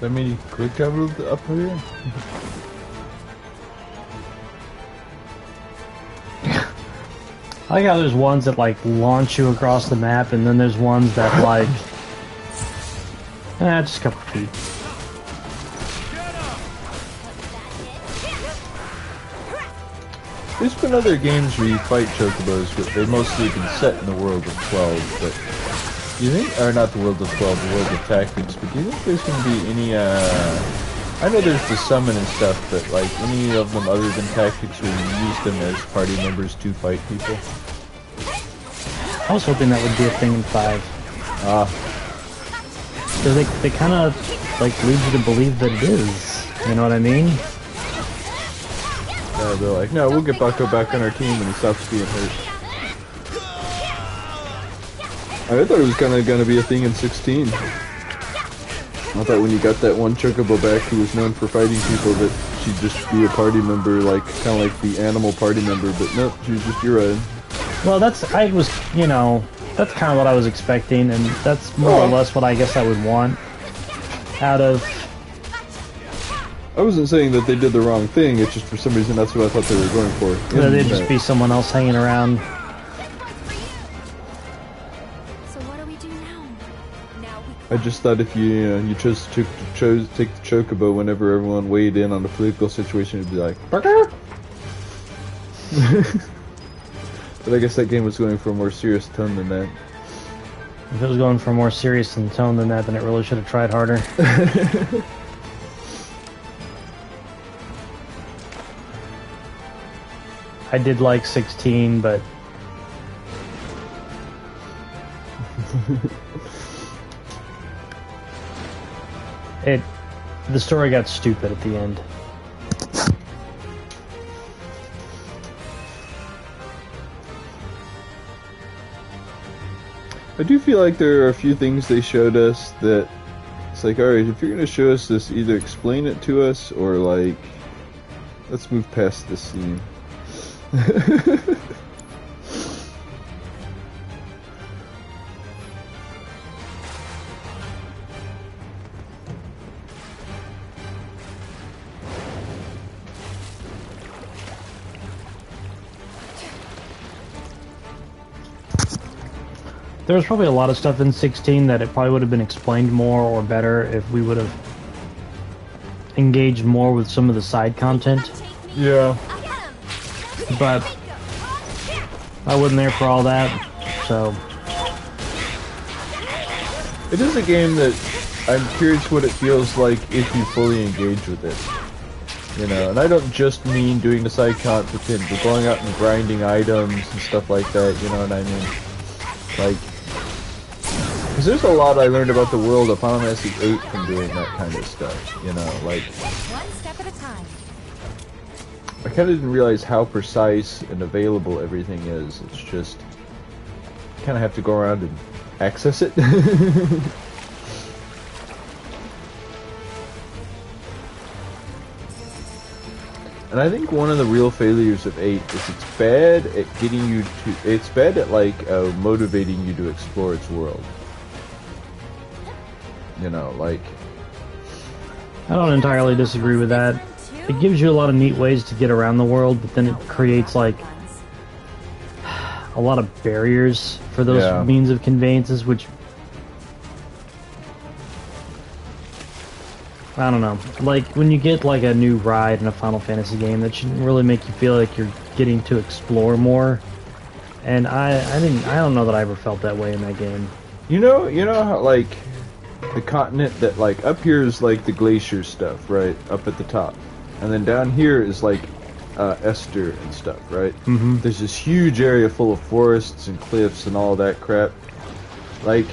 That mean you quick traveled up here?
I like how there's ones that like launch you across the map, and then there's ones that like, just a couple feet.
There's been other games where you fight chocobos, but they mostly been set in the world of 12. But do you think, or not the world of 12, the world of tactics? But do you think there's gonna be any? I know there's the summon and stuff, but like any of them other than tactics where you use them as party members to fight people?
I was hoping that would be a thing in 5. So they kind of like lead you to believe that it is. You know what I mean?
They're like, no, we'll get Bucko back on our team when he stops being hurt. I thought it was kind of gonna be a thing in 16. I thought when you got that one Chocobo back who was known for fighting people that she'd just be a party member, like kind of like the animal party member, but no, she was just your ride.
Well, that's kind of what I was expecting, and that's more or less what I guess I would want out of...
I wasn't saying that they did the wrong thing, it's just for some reason that's what I thought they were going for.
Yeah, they'd just be someone else hanging around.
So what do we do now?
I just thought if you chose to take the Chocobo whenever everyone weighed in on the political situation, it'd be like, Barker! But I guess that game was going for a more serious tone than that.
If it was going for a more serious tone than that, then it really should have tried harder. I did like 16, but... the story got stupid at the end.
I do feel like there are a few things they showed us that it's like, alright, if you're going to show us this, either explain it to us or like, let's move past this scene.
There was probably a lot of stuff in 16 that it probably would have been explained more or better if we would have engaged more with some of the side content.
Yeah.
But I wasn't there for all that, so...
It is a game that I'm curious what it feels like if you fully engage with it. You know, and I don't just mean doing the side content, but going out and grinding items and stuff like that, you know what I mean? Like, because there's a lot I learned about the world of Final Fantasy VIII from doing that kind of stuff, you know, like...
One step at a time.
I kind of didn't realize how precise and available everything is. It's just, you kind of have to go around and access it. And I think one of the real failures of 8 is it's bad at getting you to, it's bad at like motivating you to explore its world. You know, like...
I don't entirely disagree with that. It gives you a lot of neat ways to get around the world, but then it creates like a lot of barriers for those means of conveyances, which I don't know. Like when you get like a new ride in a Final Fantasy game, that shouldn't really make you feel like you're getting to explore more. And I don't know that I ever felt that way in that game.
You know how like the continent that like up here is like the glacier stuff, right? Up at the top. And then down here is like Esther and stuff, right?
Mm-hmm.
There's this huge area full of forests and cliffs and all that crap. Like,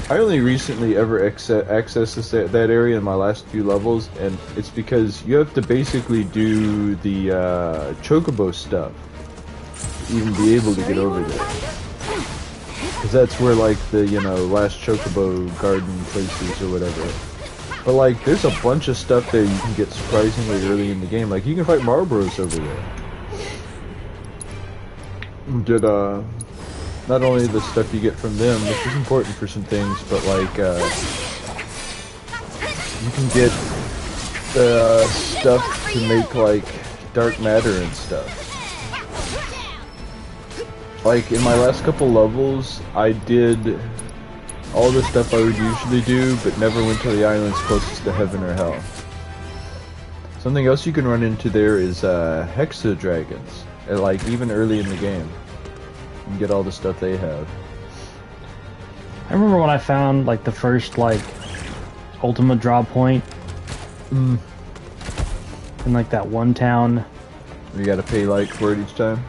I only recently ever accessed that area in my last few levels, and it's because you have to basically do the Chocobo stuff to even be able to get over there. Because that's where like the, last Chocobo garden places or whatever. But like, there's a bunch of stuff there you can get surprisingly early in the game. Like, you can fight Marlboros over there. Did not only the stuff you get from them, which is important for some things, but like you can get the stuff to make like dark matter and stuff. Like in my last couple levels, I did all the stuff I would usually do, but never went to the islands closest to heaven or hell. Something else you can run into there is Hexa dragons, like even early in the game. You can get all the stuff they have.
I remember when I found like the first like ultimate draw point in like that one town.
You gotta pay like for it each time.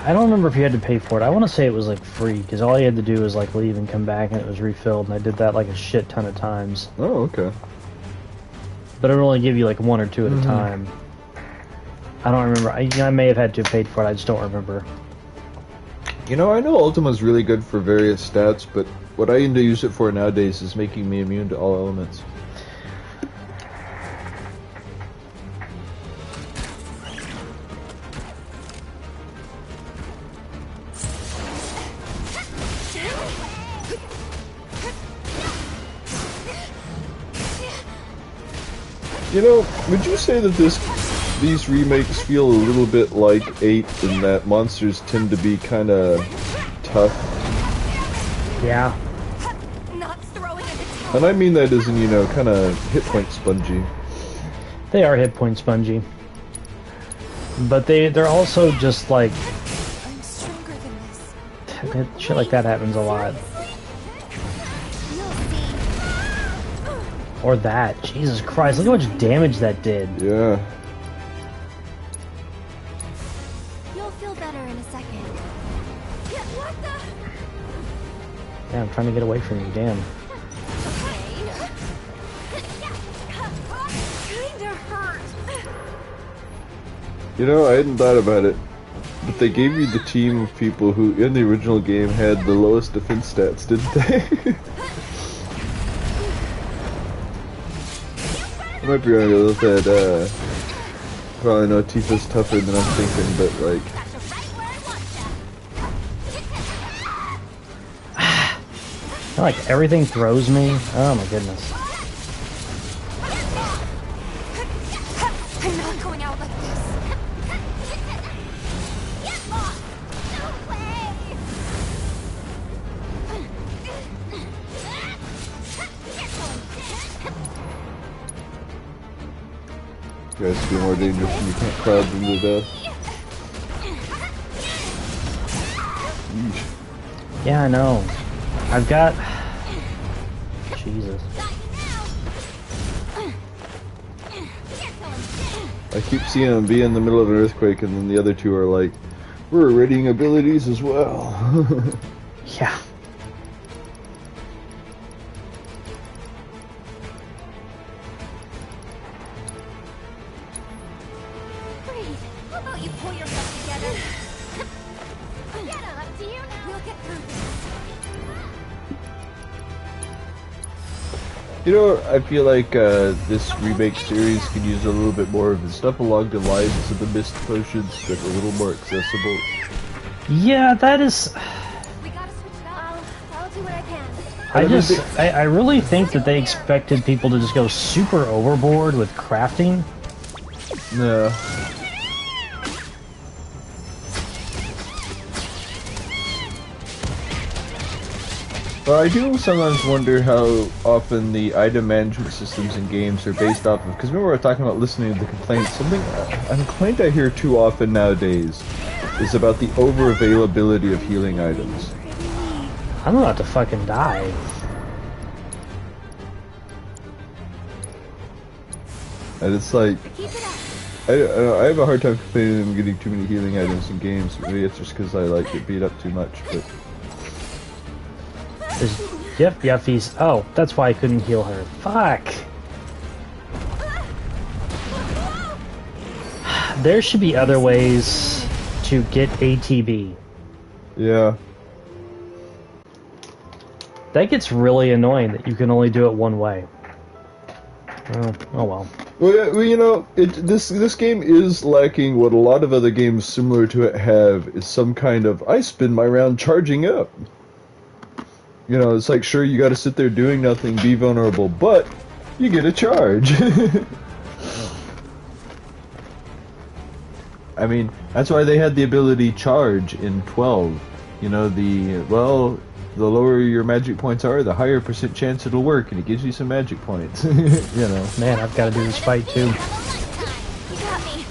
I don't remember if you had to pay for it. I want to say it was like free, because all you had to do was like leave and come back and it was refilled, and I did that like a shit ton of times.
Oh, okay.
But it would only give you like one or two at a time. I don't remember. I may have had to have paid for it. I just don't remember.
You know, I know Ultima's really good for various stats, but what I end to use it for nowadays is making me immune to all elements. You know, would you say that these remakes feel a little bit like 8 in that monsters tend to be kind of tough?
Yeah.
And I mean that as in, you know, kind of hit point spongy.
They are hit point spongy. But they're also just like...
I'm stronger than this.
Shit like that happens a lot. Or that. Jesus Christ, look how much damage that did.
Yeah.
You'll feel better in a second. What the?
Yeah, I'm trying to get away from you, damn.
Kinda hurt.
You know, I hadn't thought about it, but they gave you the team of people who, in the original game, had the lowest defense stats, didn't they? I might be wrong about that, probably know Tifa's tougher than I'm thinking, but like...
Like, everything throws me. Oh my goodness.
I'm not going out like this.
You guys feel more dangerous when you can't crowd them to death. Yeesh.
Yeah, I know. I've got... Jesus.
I keep seeing them be in the middle of an earthquake, and then the other two are like, we're raiding abilities as well.
Yeah.
Breathe. How about you pull yourself together? Get up to you now. We'll get through this.
You know, I feel like this remake series could use a little bit more of the stuff along the lines of the mist potions that are a little more accessible.
Yeah, that is...
We gotta switch it up. I'll do what I can.
I really think that they expected people to just go super overboard with crafting.
No. Well, I do sometimes wonder how often the item management systems in games are based off of, because remember we were talking about listening to the complaints, something, a complaint I hear too often nowadays is about the over-availability of healing items.
I'm about to fucking die.
And it's like, I have a hard time complaining I'm getting too many healing items in games. Maybe it's just because I like get beat up too much, but...
Yep, Yuffies. Oh, that's why I couldn't heal her. Fuck! There should be other ways to get ATB.
Yeah.
That gets really annoying that you can only do it one way. Oh well.
Well, yeah, well, you know, this game is lacking what a lot of other games similar to it have, is some kind of, I spend my round charging up. You know, it's like, sure, you gotta sit there doing nothing, be vulnerable, but you get a charge. I mean, that's why they had the ability charge in 12. You know, the lower your magic points are, the higher percent chance it'll work, and it gives you some magic points. You know.
Man, I've got to do this fight too.
You got me.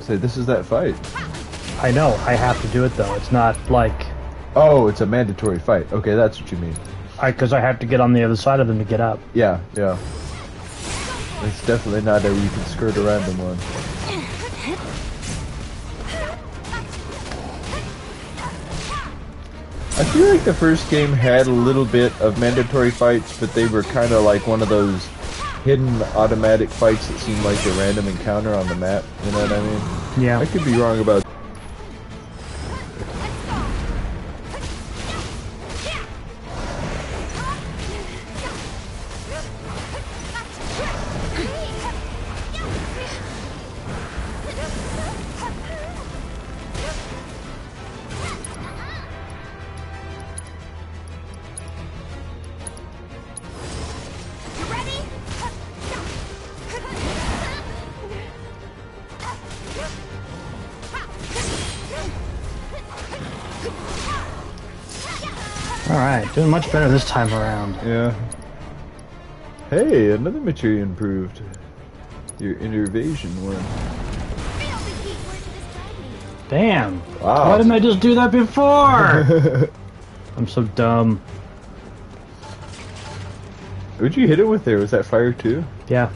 Say, this is that fight.
I know, I have to do it though. It's not like...
Oh, it's a mandatory fight. Okay, that's what you mean.
Because I have to get on the other side of them to get up.
Yeah, yeah. It's definitely not a you can skirt around them one. I feel like the first game had a little bit of mandatory fights, but they were kind of like one of those hidden automatic fights that seem like a random encounter on the map. You know what I mean?
Yeah.
I could be wrong about.
Alright, doing much better this time around.
Yeah. Hey, another material improved. Your innervation one.
Damn!
Wow.
Why didn't I just do that before? I'm so dumb.
What'd you hit it with there? Was that fire too?
Yeah.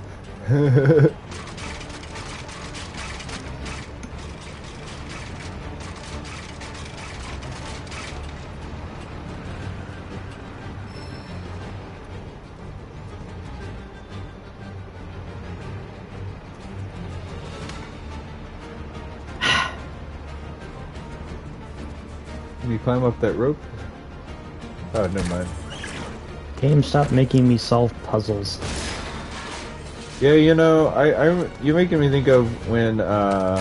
Can you climb up that rope? Oh, never mind.
Game, stop making me solve puzzles.
Yeah, you know, you're making me think of when I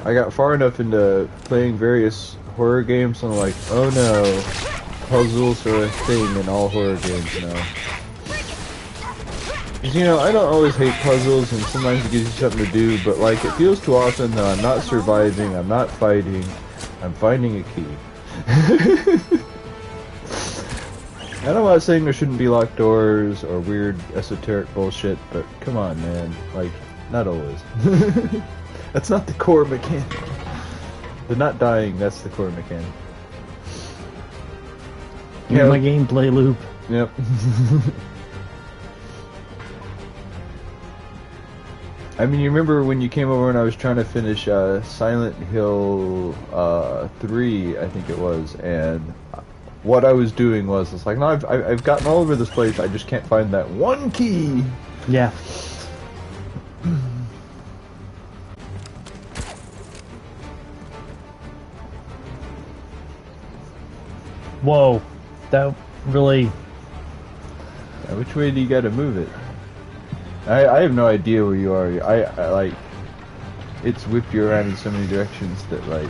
got far enough into playing various horror games, and I'm like, oh no, puzzles are a thing in all horror games now. Because, you know, I don't always hate puzzles, and sometimes it gives you something to do, but like, it feels too often that I'm not surviving, I'm not fighting, I'm finding a key. And I'm not saying there shouldn't be locked doors or weird esoteric bullshit, but come on, man. Like, not always. That's not the core mechanic. The not dying, that's the core mechanic.
Here's my gameplay loop.
Yep. I mean, you remember when you came over and I was trying to finish Silent Hill 3, I think it was, and what I was doing was, it's like, no, I've gotten all over this place, I just can't find that one key.
Yeah. Whoa, that really...
Which way do you gotta move it? I have no idea where you are. I like, it's whipped you around in so many directions that, like...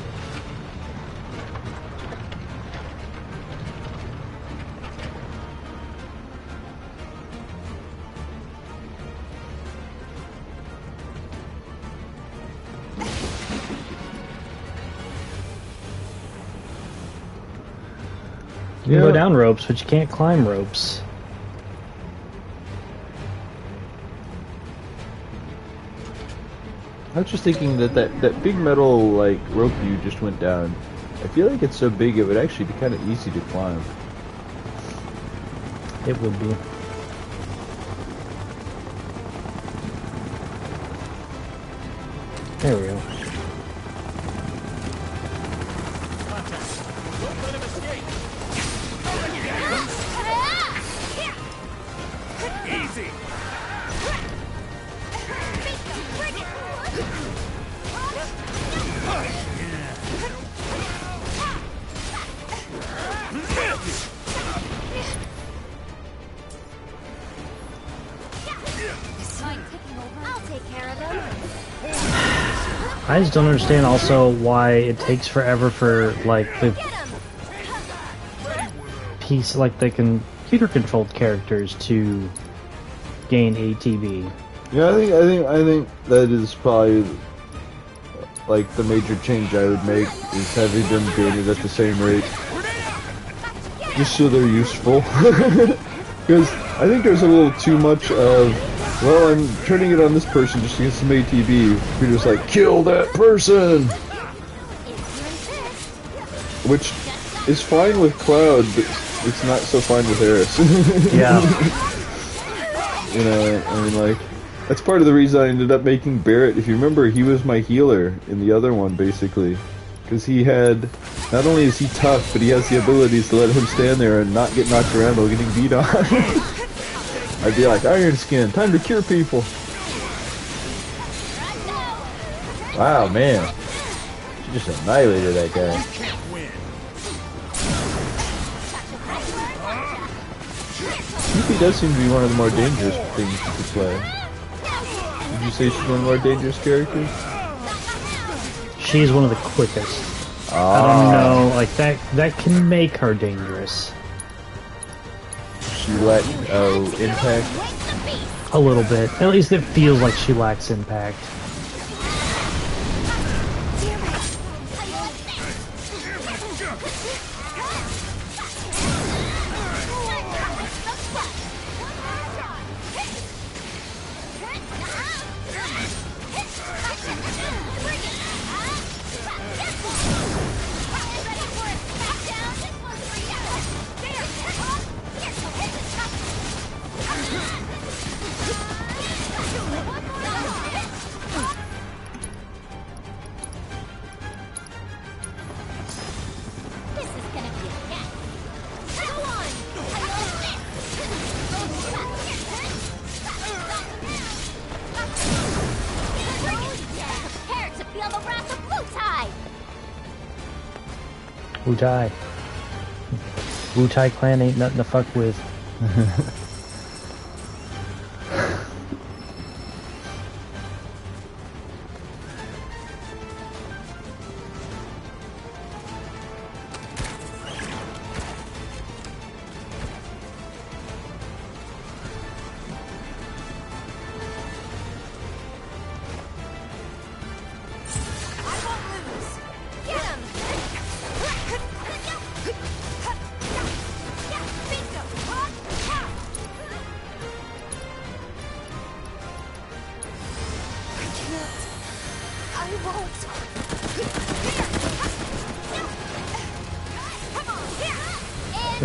You can go down ropes, but you can't climb ropes.
I was just thinking that big metal, like, rope you just went down, I feel like it's so big it would actually be kind of easy to climb.
It would be. There we go. I just don't understand also why it takes forever for, like, the piece, like, the computer-controlled characters to gain ATB.
Yeah, I think that is probably, like, the major change I would make, is having them gain it at the same rate. Just so they're useful. Because I think there's a little too much of, well, I'm turning it on this person just to get some ATB. You're just like, kill that person! Which is fine with Cloud, but it's not so fine with Eris.
Yeah.
You know, I mean, like, that's part of the reason I ended up making Barrett. If you remember, he was my healer in the other one, basically. Because he had, not only is he tough, but he has the abilities to let him stand there and not get knocked around while getting beat on. I'd be like, Iron Skin, time to cure people. Wow, man. She just annihilated that guy. Yuffie does seem to be one of the more dangerous things you could play. Would you say she's one of the more dangerous characters?
She's one of the quickest. I don't know, like that can make her dangerous.
She lacked impact?
A little bit. At least it feels like she lacks impact. Wu-Tai. Wu-Tai clan ain't nothing to fuck with.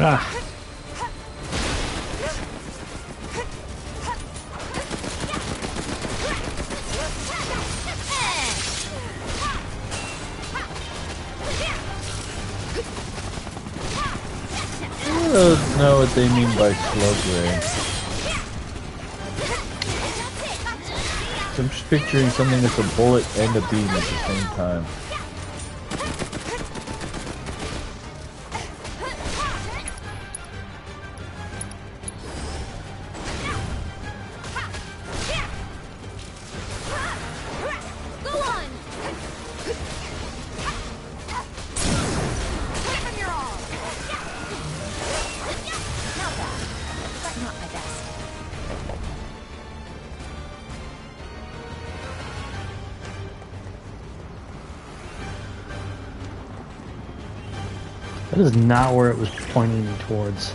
Ah.
I don't know what they mean by slug ray. So I'm just picturing something that's a bullet and a beam at the same time.
That is not where it was pointing me towards.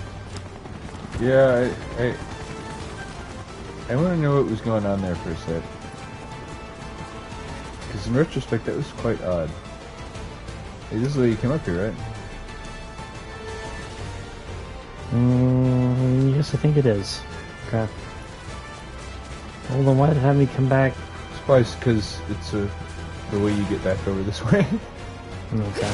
Yeah, I want to know what was going on there for a sec. Because in retrospect, that was quite odd. Hey, this is where you came up here, right?
Yes, I think it is. Okay. Hold on, why did it have me come back?
It's probably because it's the way you get back over this way.
Okay.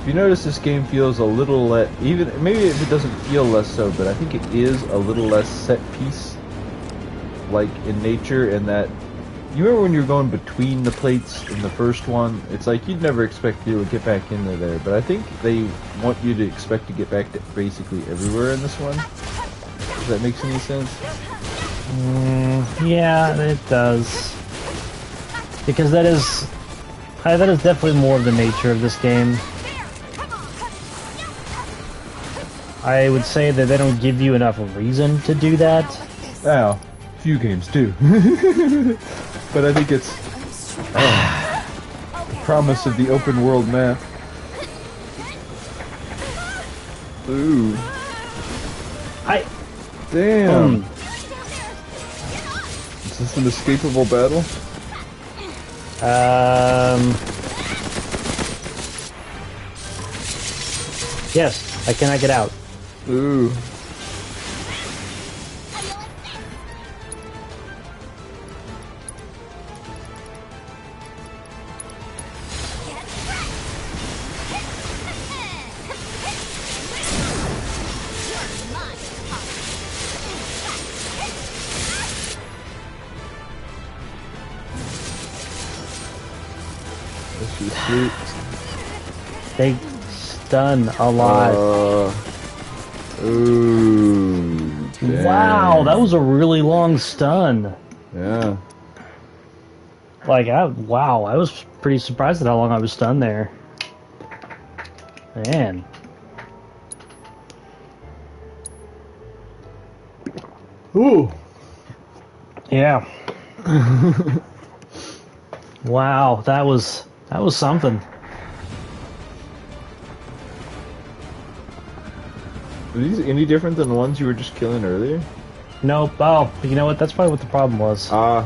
If you notice, this game feels a little less, even maybe if it doesn't feel less so, but I think it is a little less set piece, like in nature, in that you remember when you were going between the plates in the first one, it's like you'd never expect you to get back into there, but I think they want you to expect to get back to basically everywhere in this one. Does that make any sense?
Yeah, it does. Because that is definitely more of the nature of this game. I would say that they don't give you enough reason to do that.
Well, few games do. But I think it's promise of the open world map. Ooh. Damn. Is this an escapable battle?
Yes, I cannot get out.
Ooh. sweet.
They stun a lot.
Ooh. Dang.
Wow, that was a really long stun.
Yeah.
Like, wow, I was pretty surprised at how long I was stunned there. Man.
Ooh.
Yeah. Wow, that was something.
Are these any different than the ones you were just killing earlier?
Nope. Oh, you know what? That's probably what the problem was.
I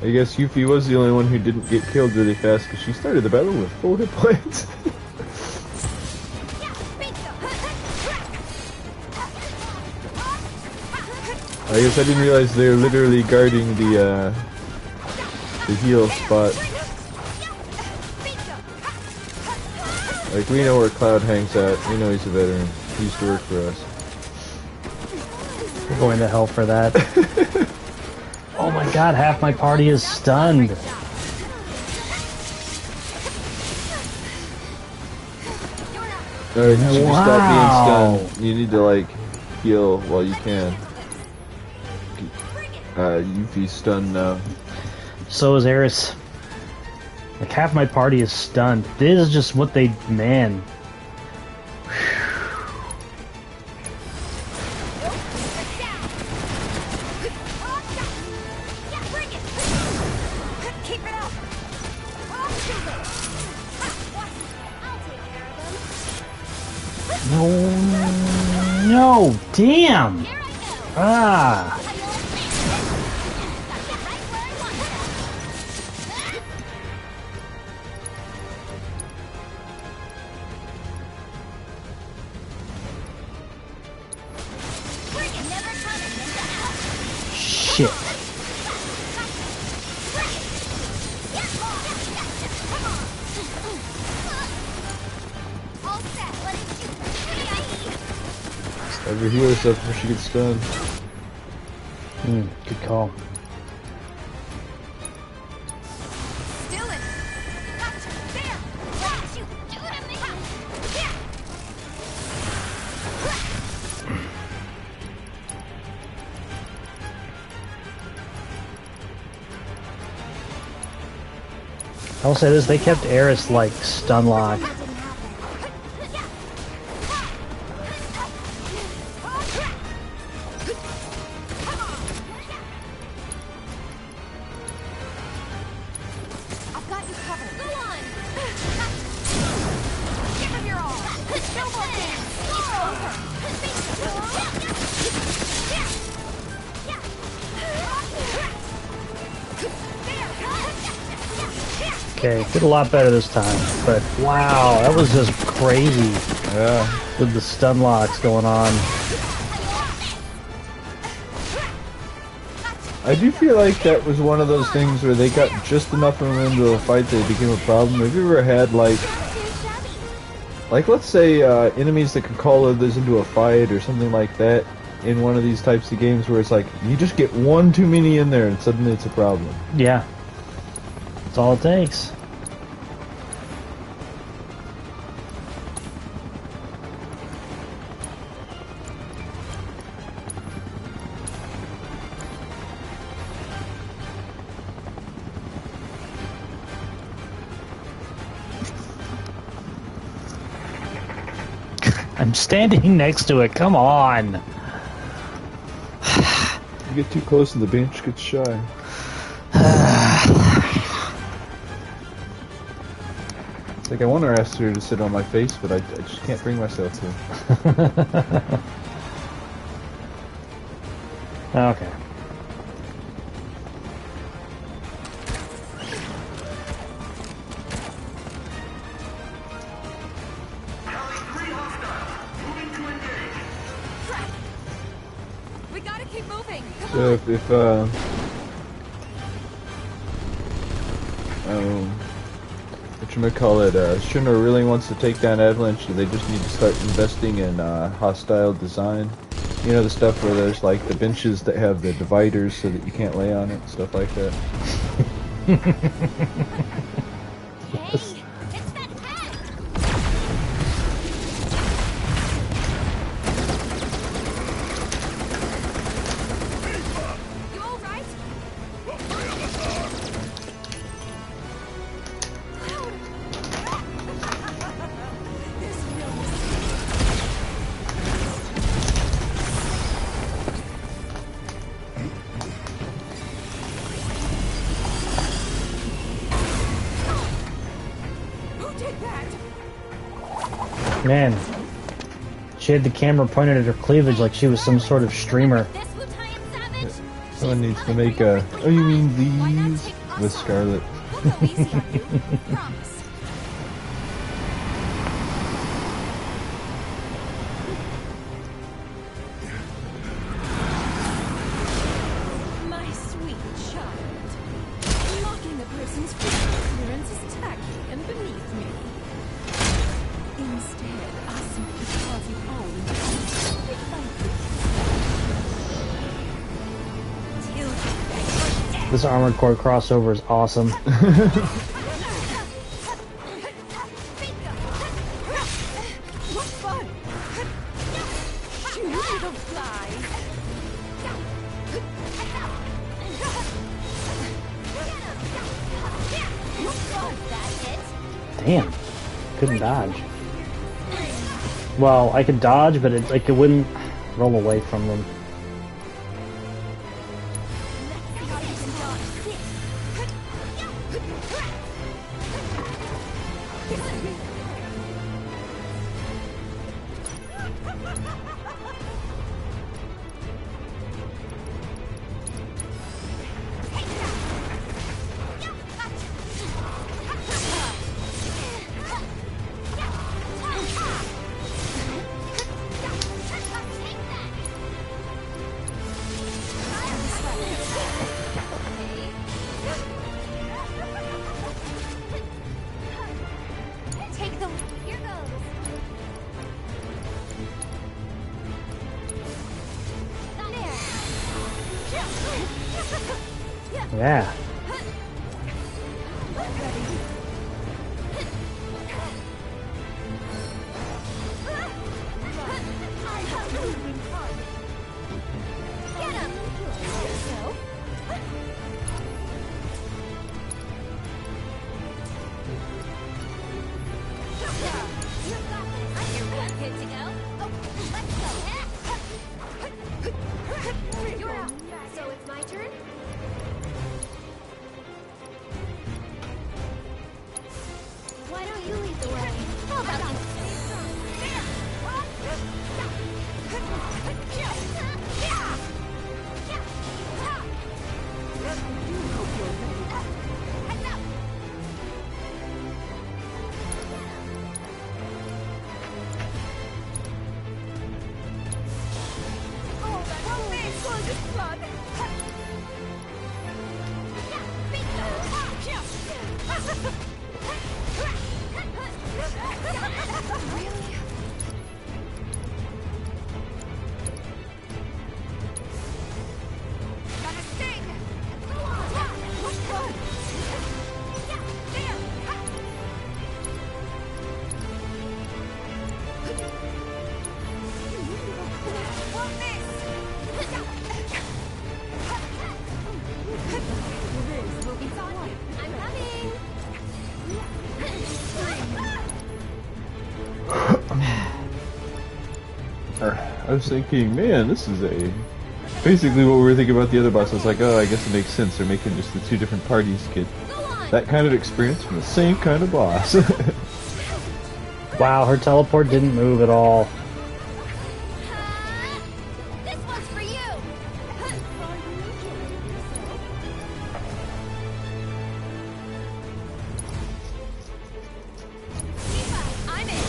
guess Yuffie was the only one who didn't get killed really fast because she started the battle with full hit points. I guess I didn't realize they were literally guarding the heal spot. Like, we know where Cloud hangs out. We know he's a veteran. He used to work for us.
We're going to hell for that. Oh my god, half my party is stunned.
Alright, you should
Wow.
stop being stunned. You need to, like, heal while you can. Yuffie's stunned now.
So is Eris. Like, half my party is stunned. This is just what they... Man. No, damn! Ah! Shit.
Have her heal herself before she gets stunned.
Good call. I'll say this, they kept Eris like stun lock. Okay, did a lot better this time, but wow, that was just crazy.
Yeah.
With the stun locks going on.
I do feel like that was one of those things where they got just enough of them into a fight that it became a problem. Have you ever had like let's say enemies that can call others into a fight or something like that in one of these types of games where it's like you just get one too many in there and suddenly it's a problem.
Yeah. That's all it takes. I'm standing next to it, come on!
You get too close and the bench gets shy. It's like I want to ask her to sit on my face, but I just can't bring myself to.
Okay.
We gotta keep moving.
So if whatchamacallit, Shunra really wants to take down Avalanche, do they just need to start investing in hostile design? You know, the stuff where there's like the benches that have the dividers so that you can't lay on it, stuff like that.
Hey, it's that head! You all right?
There's no Who did that?
Man, she had the camera pointed at her cleavage like she was some sort of streamer.
This Lieutenant Savage?
Someone needs to make a. Oh, you mean these with Scarlet?
We'll go easy on you. Promise.
My sweet child. Blocking a person's physical clearance is tacky and beneath me. Instead, I simply cause you all into
This Armored Core crossover is awesome.
What fun! You little fly!
Damn, couldn't dodge. Well, I could dodge, but it wouldn't roll away from them.
Take them. Here goes.
Yeah.
Get him. Good to go. Oh, let's go. You're out. So it's my turn? Why don't you lead the way? How about you? Oh, that's gorgeous fun. Really? Gotta sting! Go on! What fun! Won't miss! It's on you. I'm coming!
I was thinking, man, this is a. Basically, what we were thinking about the other boss was like, oh, I guess it makes sense. They're making just the two different parties get that kind of experience from the same kind of boss.
Wow, her teleport didn't move at all.
This one's for you! I'm in!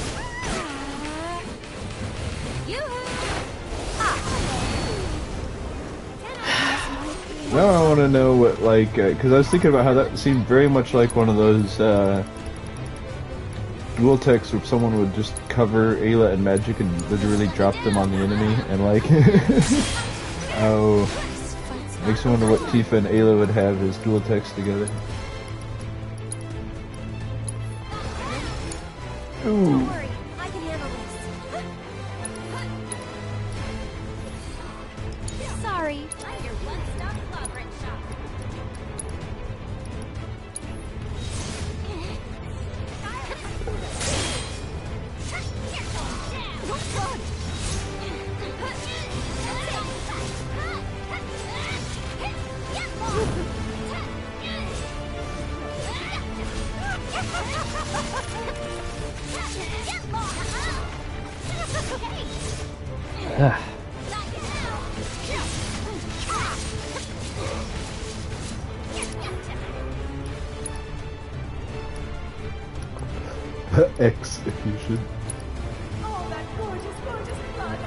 Now I want to know what, like, because I was thinking about how that seemed very much like one of those dual text where someone would just cover Ayla and magic and literally drop them on the enemy and like oh, makes me wonder what Tifa and Ayla would have as dual text together. Ooh.
Don't worry, I can handle this. Sorry. I'm your one-stop clobbering shop.
Execution.
Oh, that gorgeous, gorgeous blood.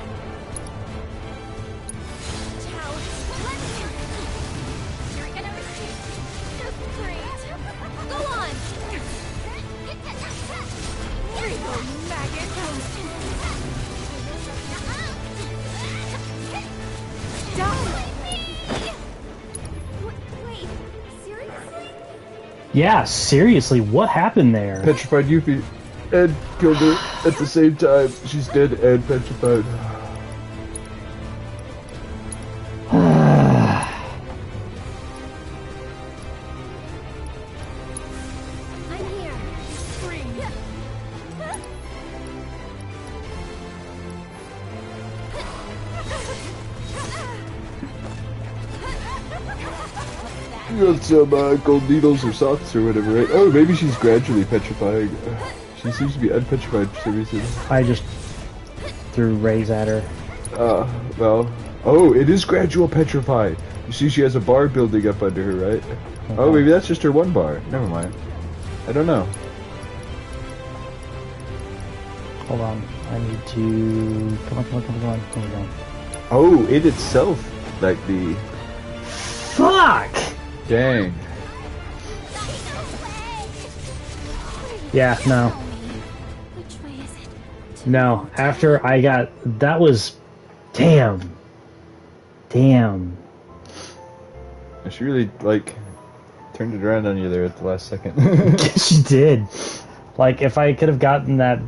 Ciao. You're gonna receive. Great. Go on.
Here you go, maggot.
Wait, seriously?
Yeah, seriously, what happened there?
Petrified Yuffie and killed her at the same time. She's dead and petrified.
I'm here.
You got some gold needles or socks or whatever, right? Oh, maybe she's gradually petrifying. She seems to be unpetrified for some reason.
I just threw rays at her.
Well. Oh, it is gradual petrified. You see she has a bar building up under her, right? Oh, maybe that's just her one bar. Never mind. I don't know.
Hold on. I need to... Come on. There we go.
Oh, it itself, like the...
Fuck!
Dang.
Yeah, no.
Which way is it?
No, after I got... That was... Damn.
She really, like, turned it around on you there at the last second.
She did. Like, if I could have gotten that...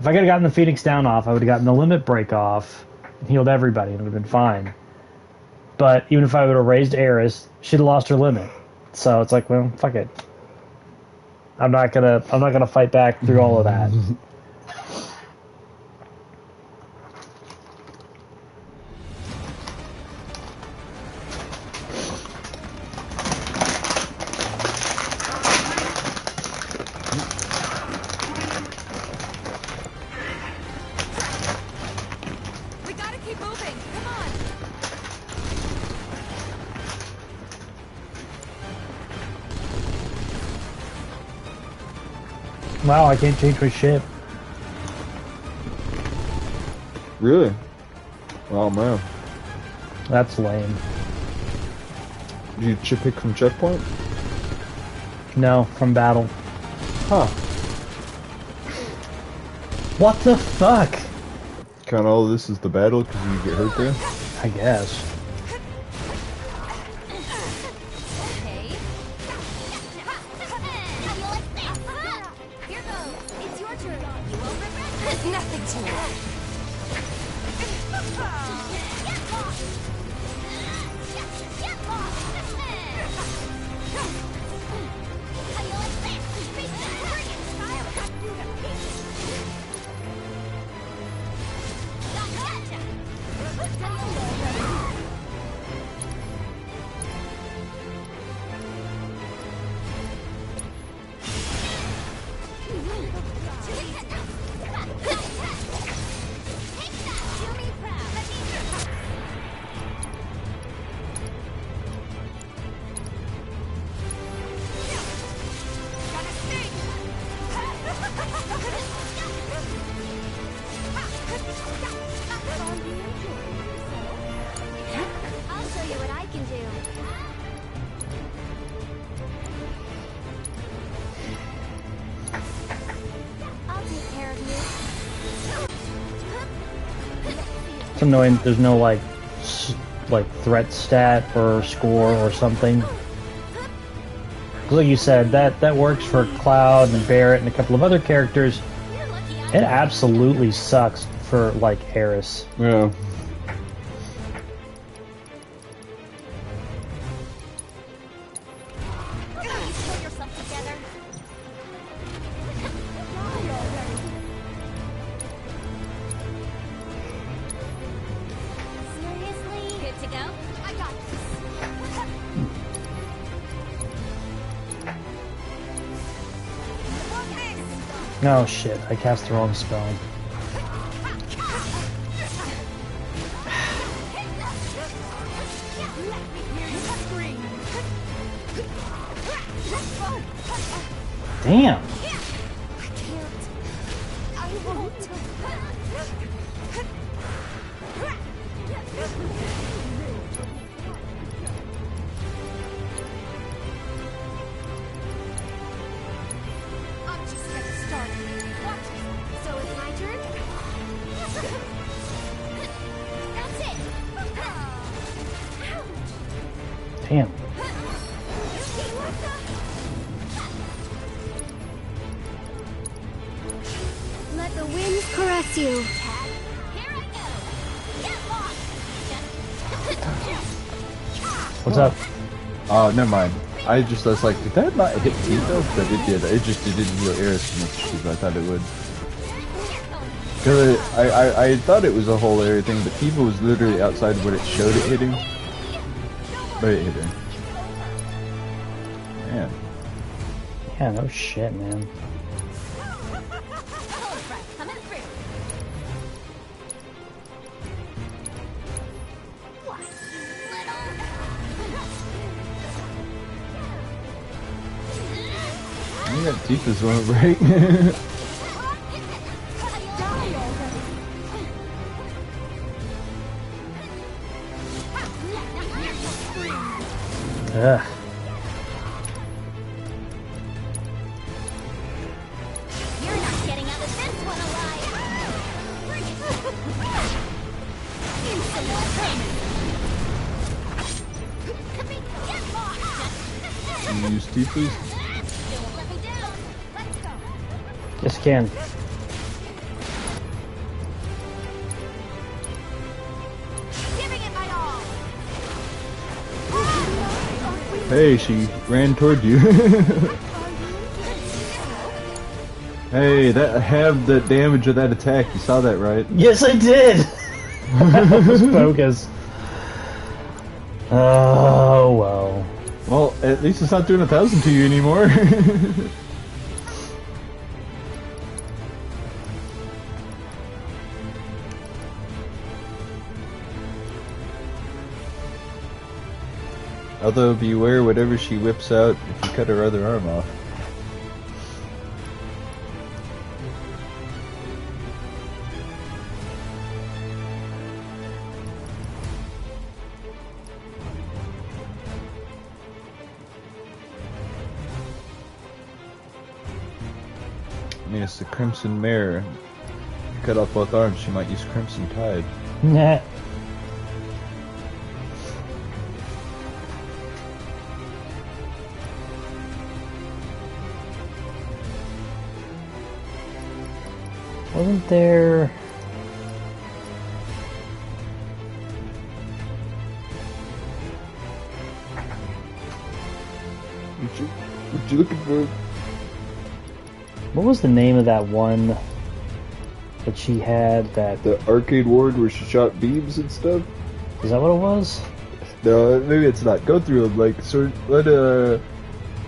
If I could have gotten the Phoenix Down off, I would have gotten the Limit Break off and healed everybody and it would have been fine. But even if I would have raised Eris, she'd have lost her limit. So it's like, well, fuck it. I'm not gonna fight back through all of that.
We gotta keep moving. Come on.
Wow, I can't change my ship.
Really? Oh man.
That's lame.
Did you chip pick from checkpoint?
No, from battle.
Huh.
What the fuck?
Count all of this as the battle because you get hurt there?
I guess.
Okay. How do you like that? Here goes. It's your turn. You won't regret it. There's nothing to it. Get lost. Get lost. How do you like that? Bring it, style. I'll show you what I can do.
It's annoying. There's no like threat stat or score or something. Like you said, that works for Cloud and Barrett and a couple of other characters. It absolutely sucks for like Eris.
Yeah.
Pull yourself together. Seriously? Good to go? I got this.
Oh shit! I cast the wrong spell. Damn.
I won't. I'm just getting started. Watch it. So it's my turn? That's it.
Damn.
Let the winds caress you. Here I go. Get lost.
What's up?
Oh, never mind. I was like, did that not hit Tifa? But it did. It didn't heal Eris as much as I thought it would. Cause I thought it was a whole area thing, but Tifa was literally outside what it showed it hitting. But it hit her. Man.
Yeah, no shit, man.
Coming through. What,
I got Tifa's one break.
Ugh.
You're not getting out of this one alive. Bring it.
You use Tifa's?
Don't let me down. Let's go.
Yes, can.
Giving it my all.
Hey, she ran toward you. Hey, that halved the damage of that attack. You saw that, right?
Yes, I did. That was focus. Oh well.
Well, at least it's not doing 1,000 to you anymore. Although, beware whatever she whips out if you cut her other arm off. I mean, it's the Crimson Mare. If you cut off both arms, she might use Crimson Tide.
Nah. Wasn't there...
What you looking for?
What was the name of that one that she had that...
The arcade ward where she shot beams and stuff?
Is that what it was?
No, maybe it's not. Go through them. Like, so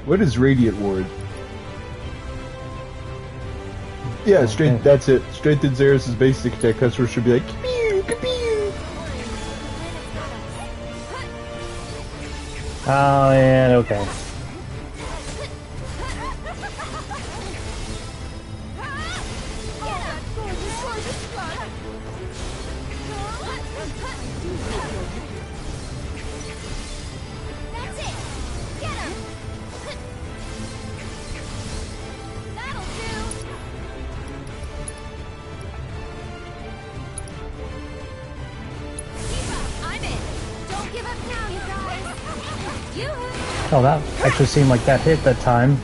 what is Radiant Ward? Yeah, straight.
Okay.
That's it. Strengthen Xeris' basic attack. Customer should be like, kapew, kapew.
Oh, yeah, okay.
That's it. Get him. That'll do.
Oh, that actually seemed like that hit that time.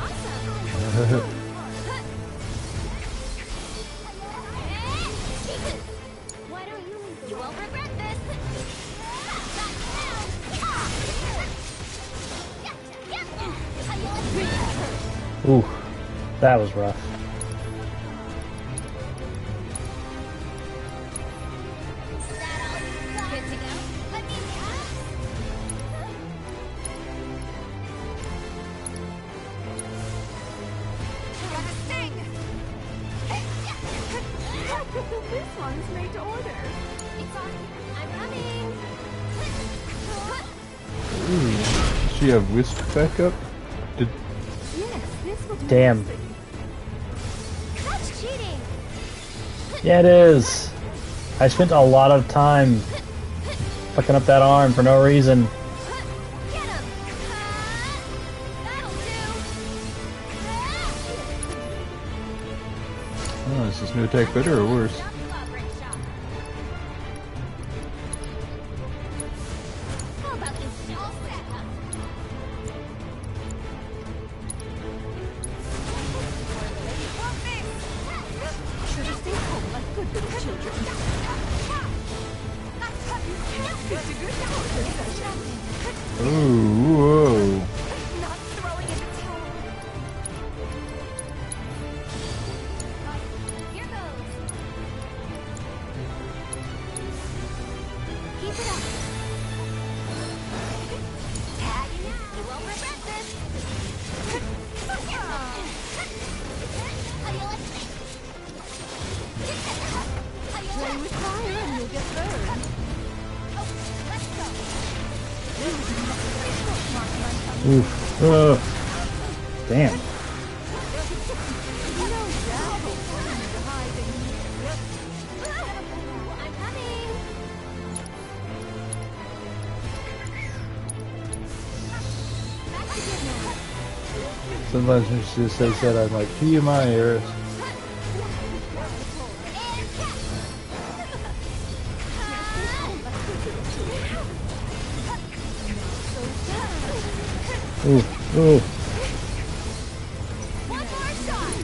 Why don't you leave? You won't regret this.
Ooh, that was rough.
Good to go. Let me Gotta sting.
This one's made to order.
It's on. I'm coming.
Ooh. Does she have Wisp back up? Did
Yes, this will do.
Damn.
nicely.
That's cheating.
Yeah, it is. I spent a lot of time fucking up that arm for no reason.
Get him. That'll do.
oh, is this new attack better or worse?
How about you all set?
Should have stayed home like good little children. It's a good possession.
Ooh, whoa.
Not throwing in the towel. Here goes. Keep it up. Tagging out. You won't regret this.
Play with fire and you'll get burned.
Let's go.
Oof. Ugh. Damn.
I'm coming. Back to goodness.
Sometimes when she just says that, I'm like, TMI, Eris.
Ooh. Ooh.
One more shot.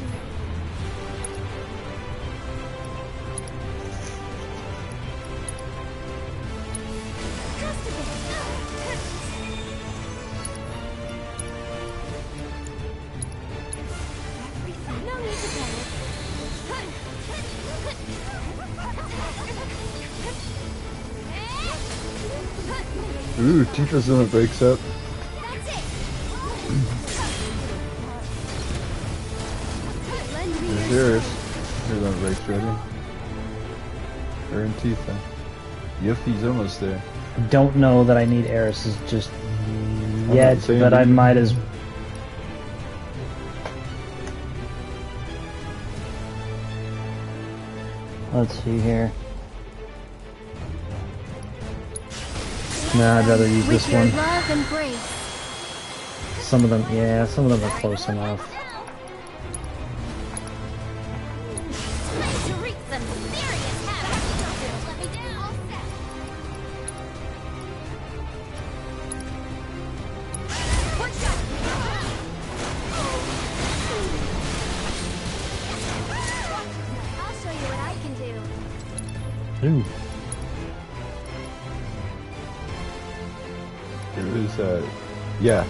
Just a bit. No need to panic.
Ooh, Tifa's one that breaks up.
That's it.
There's Eris. Here's one that breaks ready. Her and Tifa. Yuffie's almost there.
I don't know that I need Eris's just
not
yet,
saying
but
that
I
you-
might as. Let's see here. Nah, I'd rather use this one.
Love and grace.
Some of them, yeah, some of them are close enough.
Ready to wreak some serious havoc. Let me down. One shot. I'll show you what I can do.
Ooh.
There is, yeah.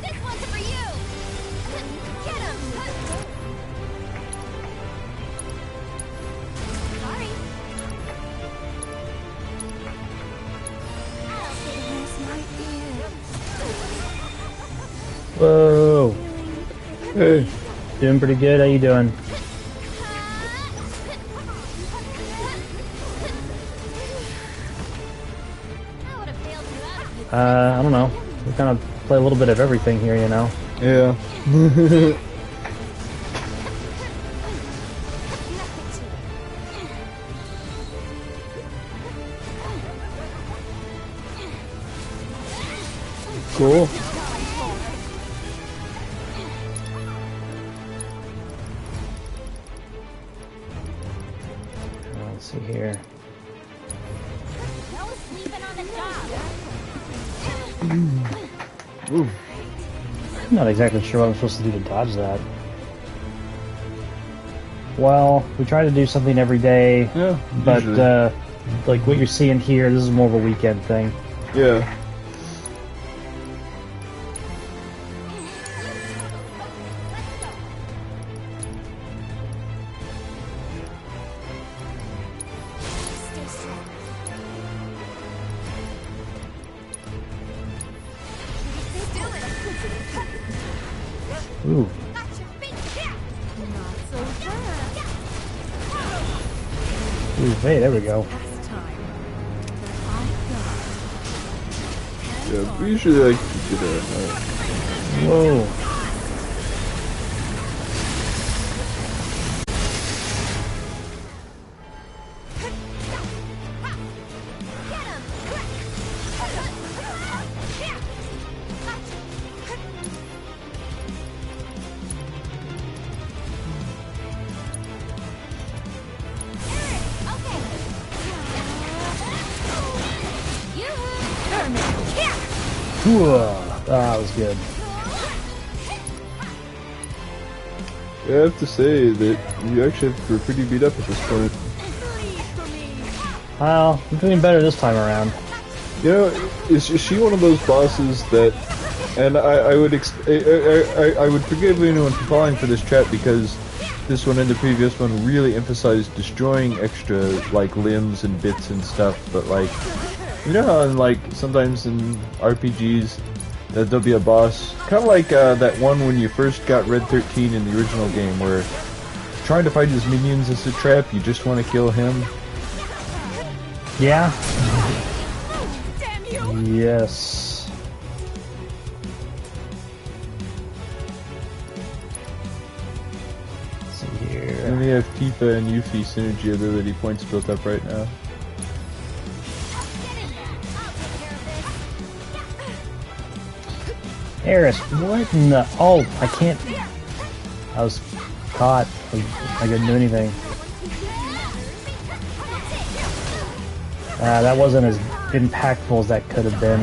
This one's for you. Get him. Sorry.
Whoa.
Hey.
Doing pretty good. How you doing? I don't know. We kind of play a little bit of everything here, you know.
Yeah. Cool.
Let's see here.
No sleeping on the job.
Ooh.
I'm not exactly sure what I'm supposed to do to dodge that. Well, we try to do something every day,
Yeah,
but
usually.
like what you're seeing here, this is more of a weekend thing.
Yeah.
Stay strong. Do it.
Ooh,
Got your feet here.
Not so bad.
ooh, hey, there we go.
Pastime. But
Yeah, we usually like to do that.
Whoa.
Get him. Okay.
Ooh, that was good.
I have to say that you actually were pretty beat up at this point.
Well, I'm doing better this time around.
You know, is she one of those bosses that, and I would forgive anyone for falling for this trap because this one and the previous one really emphasized destroying extra like limbs and bits and stuff, but like, you know how in, like sometimes in RPGs that there'll be a boss, kind of like that one when you first got Red 13 in the original game where trying to fight his minions is a trap, you just want to kill him.
Yeah?
damn you!
Yes. Let's see
And
here.
we have Tifa and Yuffie synergy ability points built up right now.
Eris, what in the... Oh, I can't... I was caught. I couldn't do anything. That wasn't as impactful as that could have been.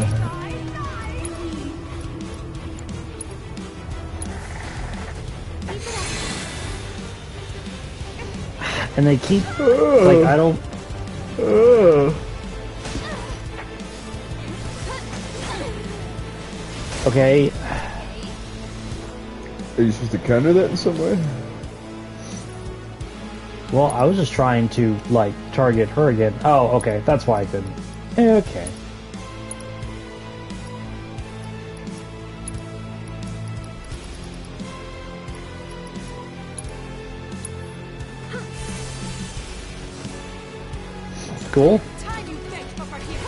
And they keep... Like, I don't... Okay.
Are you supposed to counter that in some way?
Well, I was just trying to, like, target her again. Oh, okay. That's why I couldn't. Okay. Cool.
Time you think over here.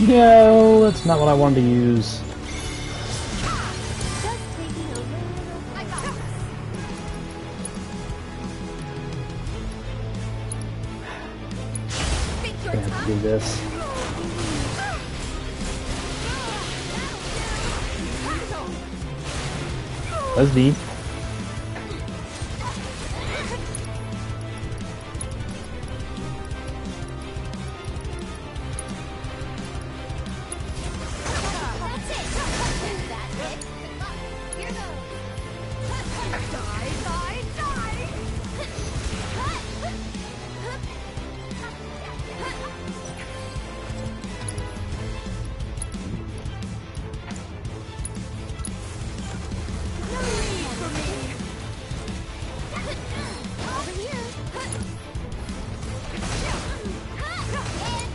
No, that's not what I wanted to use. I have to do this. That's neat.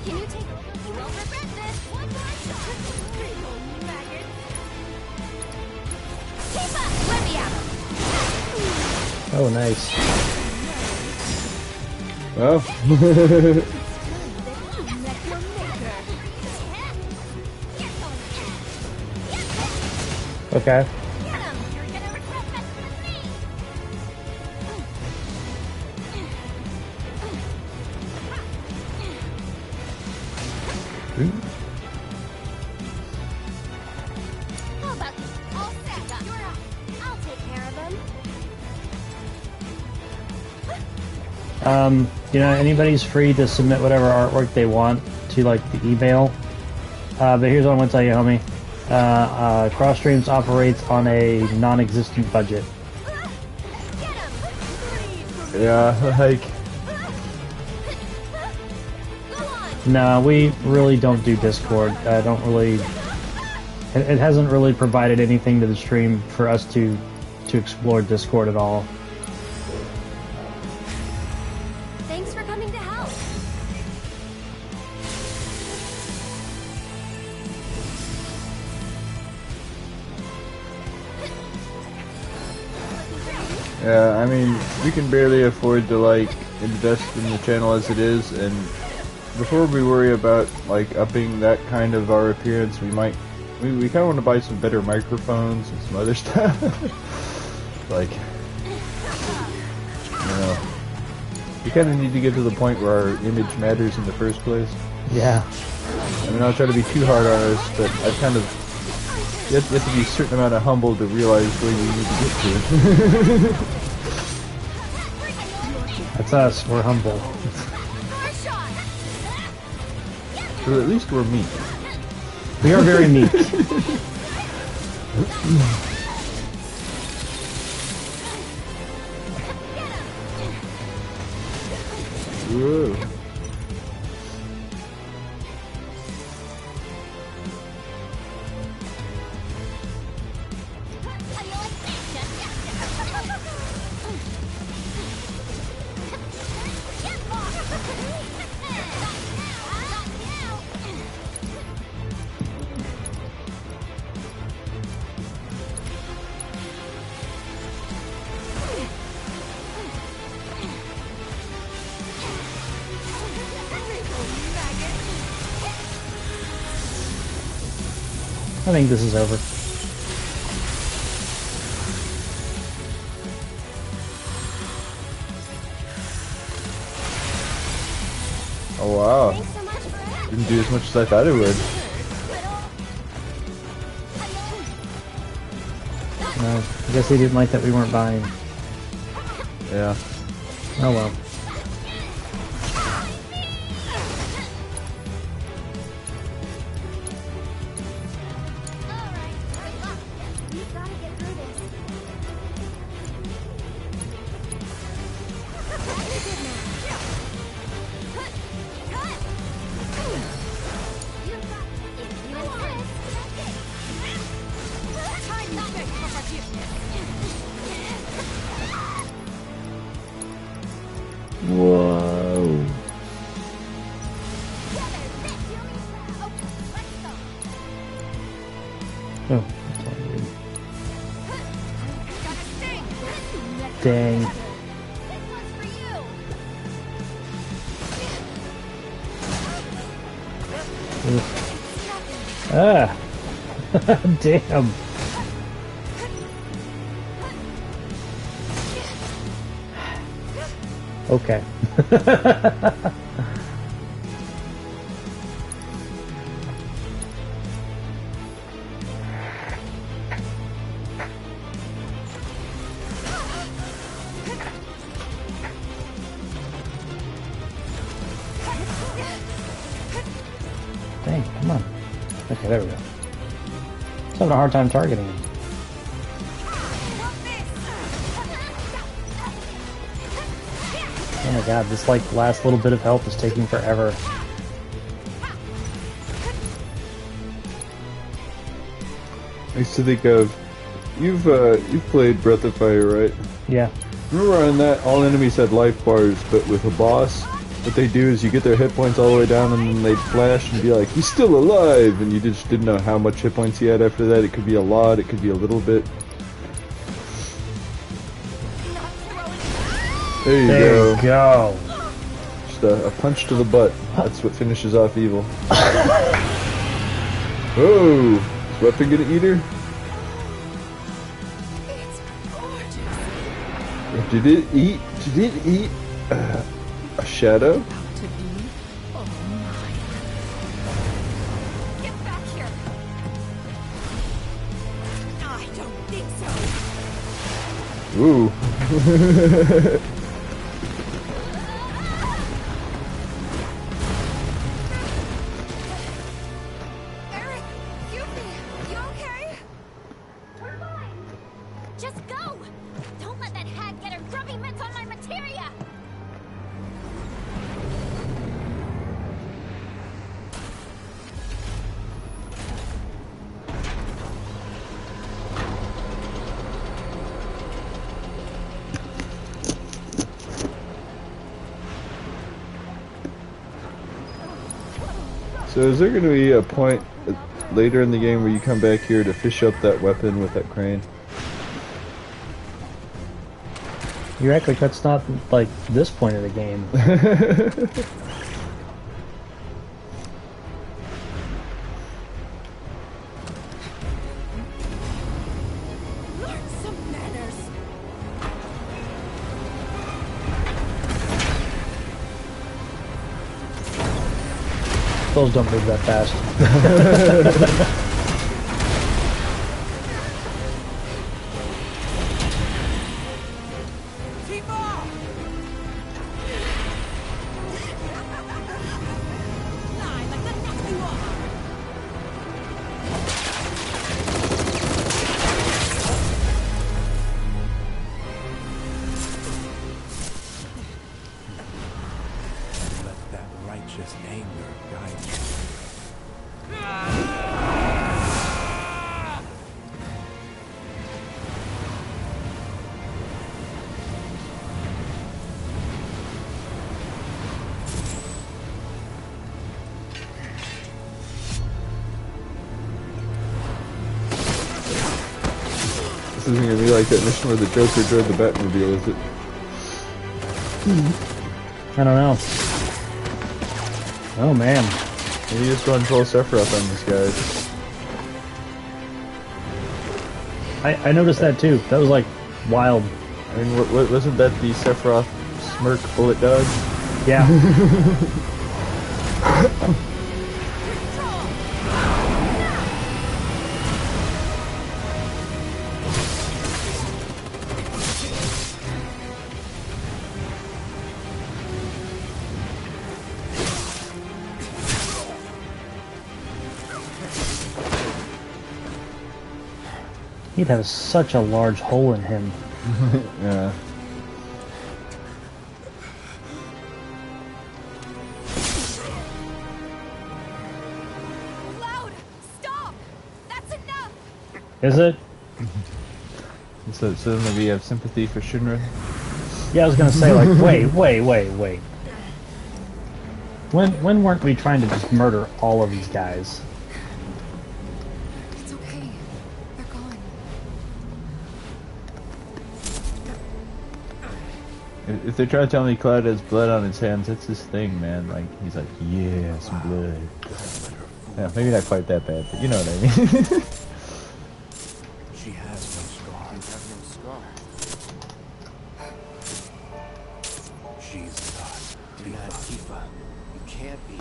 Can you take over? You won't regret this. One more shot. Maggot. Keep up. Let me at him.
Oh, nice.
Well,
Okay.
Get him. You're gonna regret messing with me. How about this? All set up. You're up. I'll take care of him.
You know, anybody's free to submit whatever artwork they want to like the email. But here's what I'm gonna tell you, homie. Cross Streams operates on a non-existent budget.
Yeah, like...
No, we really don't do Discord. Don't really... It hasn't really provided anything to the stream for us to explore Discord at all.
Thanks for coming to help.
Yeah, I mean, we can barely afford to, like, invest in the channel as it is, and before we worry about, like, upping that kind of our appearance, we kind of want to buy some better microphones and some other stuff. Like, you know, we kind of need to get to the point where our image matters in the first place.
Yeah.
I mean, I'll try to be too hard on us, but I kind of... You have to be a certain amount of humble to realize where you need to get to.
That's us. We're humble.
So at least we're meek.
We are very meek.
Whoa.
I think this is over.
Oh wow. Didn't do as much as I thought it would.
No, I guess he didn't like that we weren't buying.
Yeah.
Oh well.
Whoa.
Oh. Dang. Ah. Damn. Okay. Dang, come on. Okay, there we go. Just having a hard time targeting him. Oh my god, this like last little bit of health is taking forever.
I used to think of you've played Breath of Fire, right?
Yeah.
Remember on that all enemies had life bars, but with a boss, what they do is you get their hit points all the way down and then they'd flash and be like, he's still alive, and you just didn't know how much hit points he had after that. It could be a lot, it could be a little bit. There you go. Just a punch to the butt. That's what finishes off evil. Oh, is weapon gonna eat her? Did it eat? Did it eat a shadow?
Get back here. I don't think so.
Ooh.
No! Don't let that hag get her grubby mitts on my materia!
So is there going to be a point later in the game where you come back here to fish up that weapon with that crane?
You act like that's not, like, this point of the game.
Learn some manners.
Those don't move that fast.
Lie like the nut you are.
Let that righteous anger guide you.
This isn't going to be like that mission where the Joker drove the Batmobile, is it?
I don't know. Oh man.
Maybe just run full Sephiroth on these guys.
I noticed that too. That was like wild.
I mean, wasn't that the Sephiroth Smirk Bullet Dog?
Yeah. He'd have such a large hole in him.
Yeah.
Cloud! Stop! That's enough!
Is it?
So suddenly we have sympathy for Shinra.
Yeah, I was gonna say, like, wait. When weren't we trying to just murder all of these guys?
It's okay. They're gone.
If they're trying to tell me Cloud has blood on his hands, that's his thing, man. Like, he's like, yeah, some blood. Yeah, maybe not quite that bad, but you know what I mean.
She has no scar.
You have no scar.
She's not.
You're not Tifa. You can't be.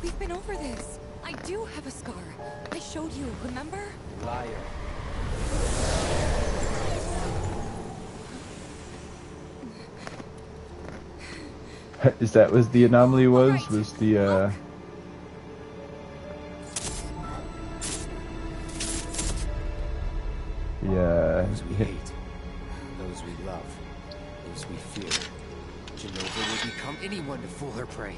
We've been over this. I do have a scar. I showed you, remember?
Liar.
Is that what the anomaly was?
Alright.
Was the,
Those we hate. Those we love. Those we fear. Genova will become anyone to fool her prey.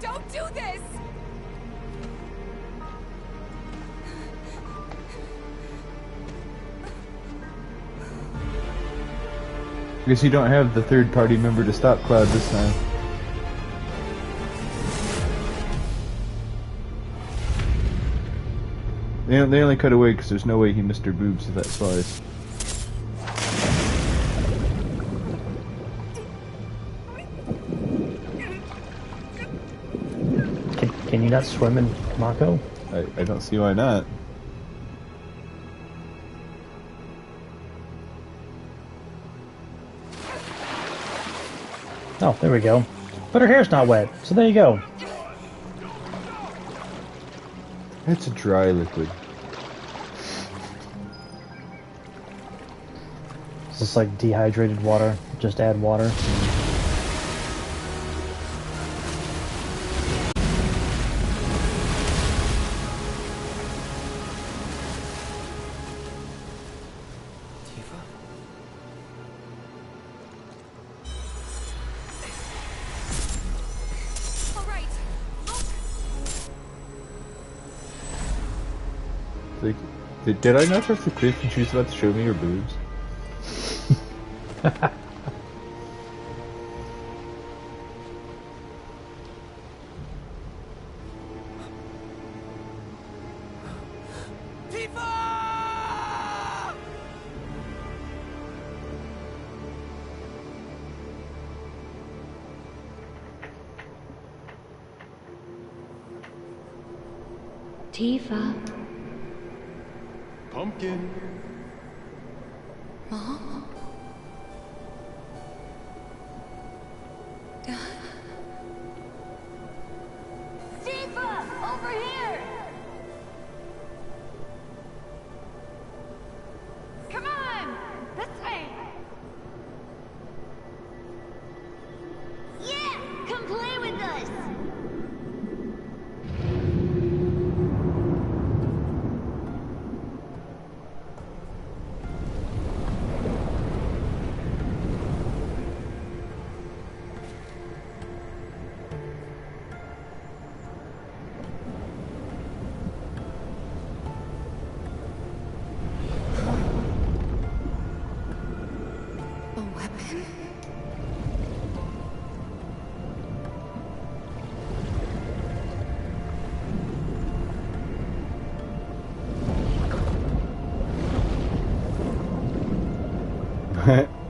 Don't do this!
I guess you don't have the third party member to stop Cloud this time. They only cut away because there's no way he missed her boobs with that slice.
Can you not swim in Mako?
I don't see why not.
Oh, there we go. But her hair's not wet, so there you go.
It's a dry liquid.
Is this like dehydrated water? Just add water.
Like, did I knock her off the cliff and she was about to show me her boobs?
Tifa.
Pumpkin.
Mom? Dad?
Tifa! Over here! Come on! This way! Yeah! Come play with us!
A weapon?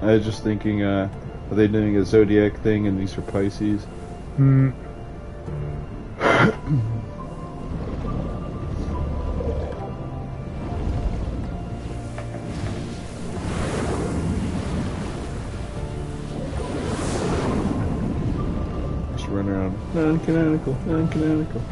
I was just thinking, are they doing a zodiac thing and these are Pisces?
Hmm.
Just run around. Non-canonical, non-canonical.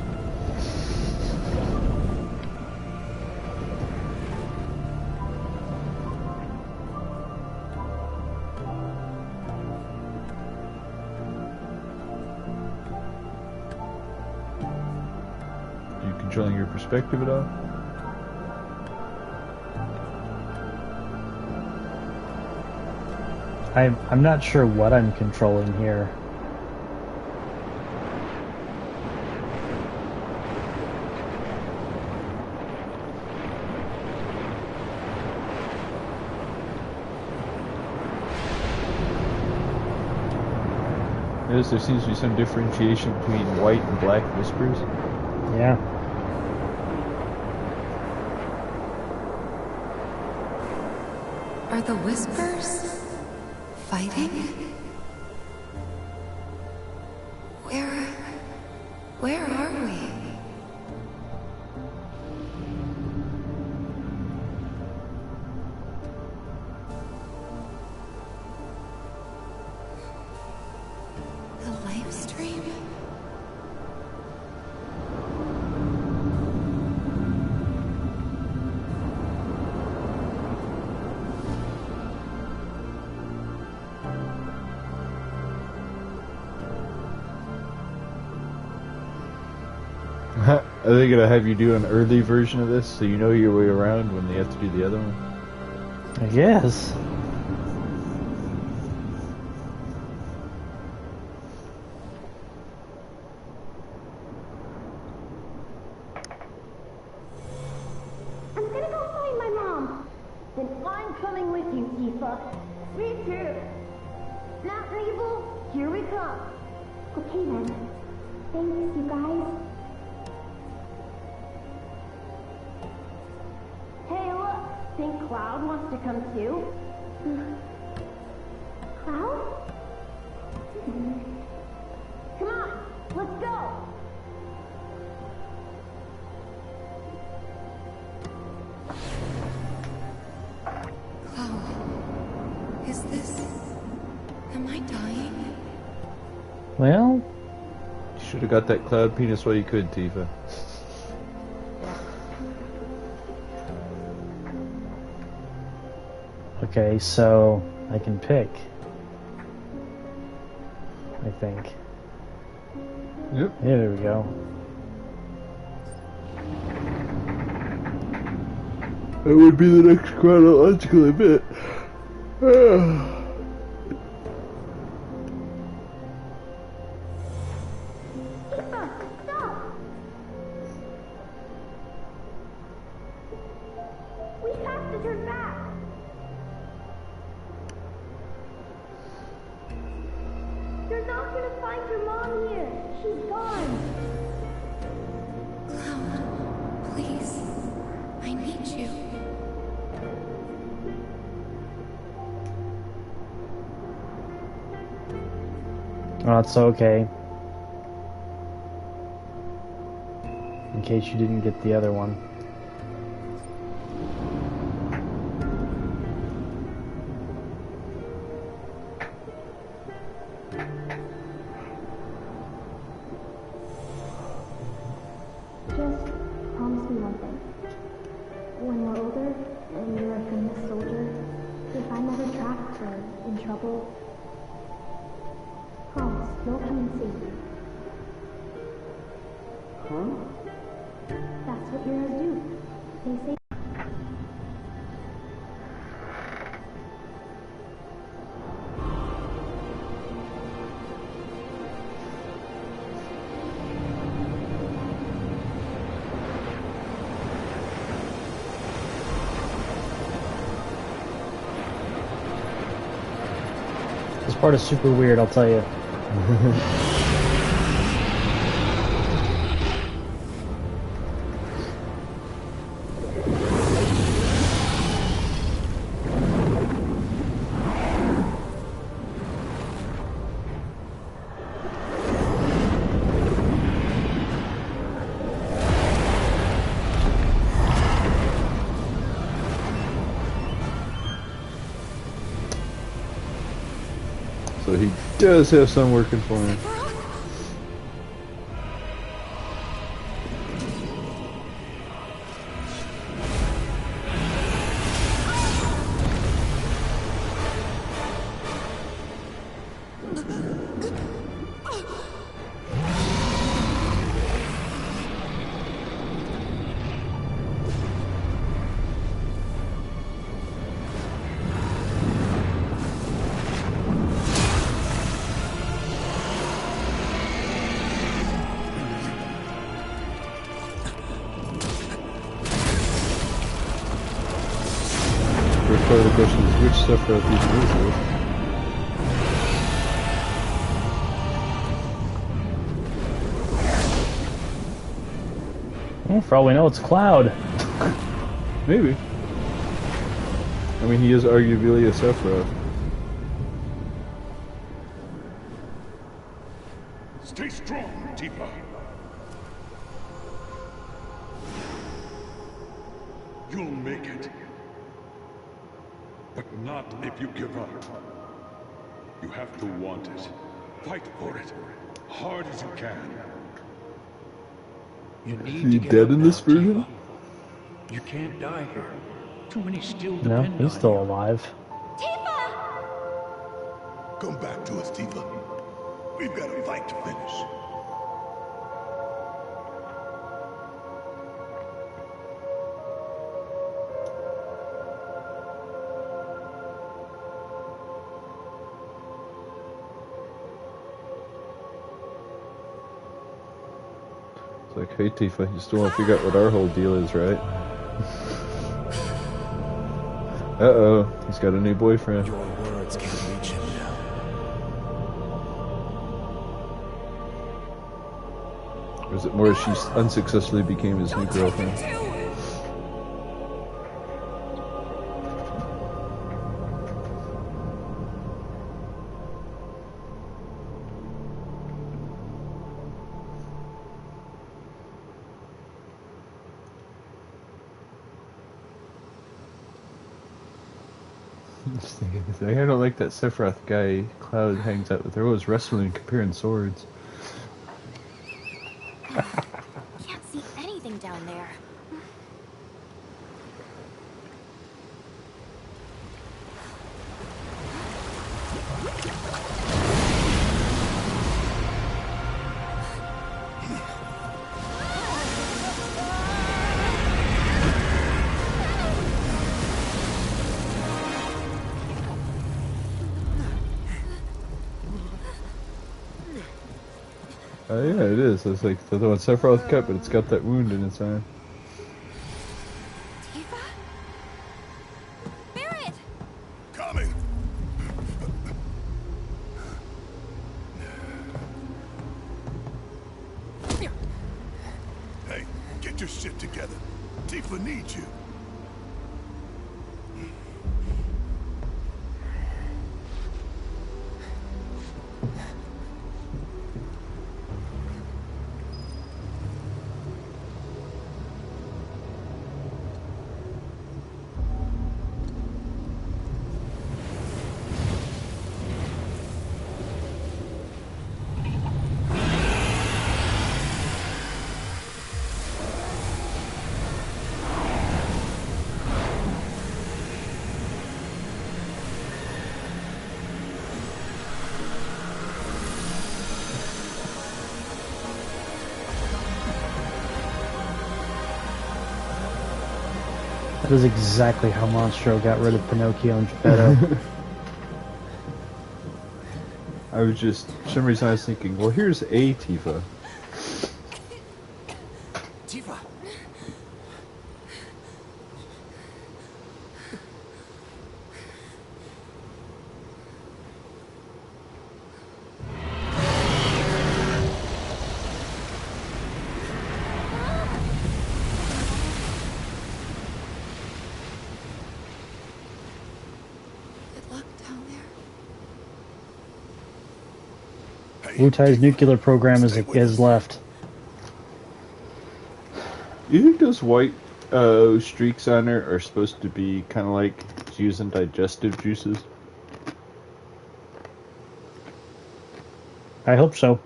You controlling your perspective at all?
I'm not sure what I'm controlling here.
Notice there seems to be some differentiation between white and black whispers.
Yeah.
Are the whispers fighting? Where are we? The live stream?
Are they gonna have you do an early version of this so you know your way around when they have to do the other one?
I guess.
I'm gonna go find my mom. Then I'm coming with you, Tifa. Me too. Mountain Evil, here we come. Okay then. Thanks, you guys. Hey, look. Think Cloud wants to come too? Cloud? Come on, let's go.
Cloud. Is this... Am I dying?
Well,
You should have got that cloud penis while you could, Tifa.
okay, so I can pick. I think.
Yep.
Yeah, there we go.
That would be the next chronological event.
Tifa, stop.
Oh, it's okay. In case you didn't get the other one.
Just promise me one thing. When we're older and you're a famous soldier, if I'm ever trapped or in trouble, promise you'll come and save me. Huh? That's what heroes do. They say.
This part is super weird, I'll tell you.
So he does have some working for him. Part of the question is which Sephiroth he uses.
Well, for all we know, it's Cloud.
Maybe. I mean, he is arguably a Sephiroth.
Stay strong, Tifa. You'll make it. But not if you give up. You have to want it. Fight for it. Hard as you can.
You need
Is
to
he
get
dead
up
in
now,
this version?
Tifa. You can't die here. Too many still
No,
depend
he's
on
still
you.
alive.
Come back to us, Tifa. We've got a fight to finish.
It's like, hey Tifa, you still want to figure out what our whole deal is, right? Uh-oh, he's got a new boyfriend.
Your words can reach him now.
Or is it more she unsuccessfully became his new girlfriend? I don't like that Sephiroth guy Cloud hangs out with. They're always wrestling and comparing swords.
Can't see anything down there.
Oh yeah, it is. It's like the one Sephiroth cut, but it's got that wound in its arm.
Tifa? Barret!
Coming! Hey, get your shit together. Tifa needs you.
That is exactly how Monstro got rid of Pinocchio and Geppetto.
I was just, for some reason I was thinking, well, here's a Tifa.
Tifa!
Good luck down there.
Wutai's nuclear program is left.
You think those white streaks on her are supposed to be kind of like using digestive juices?
I hope so.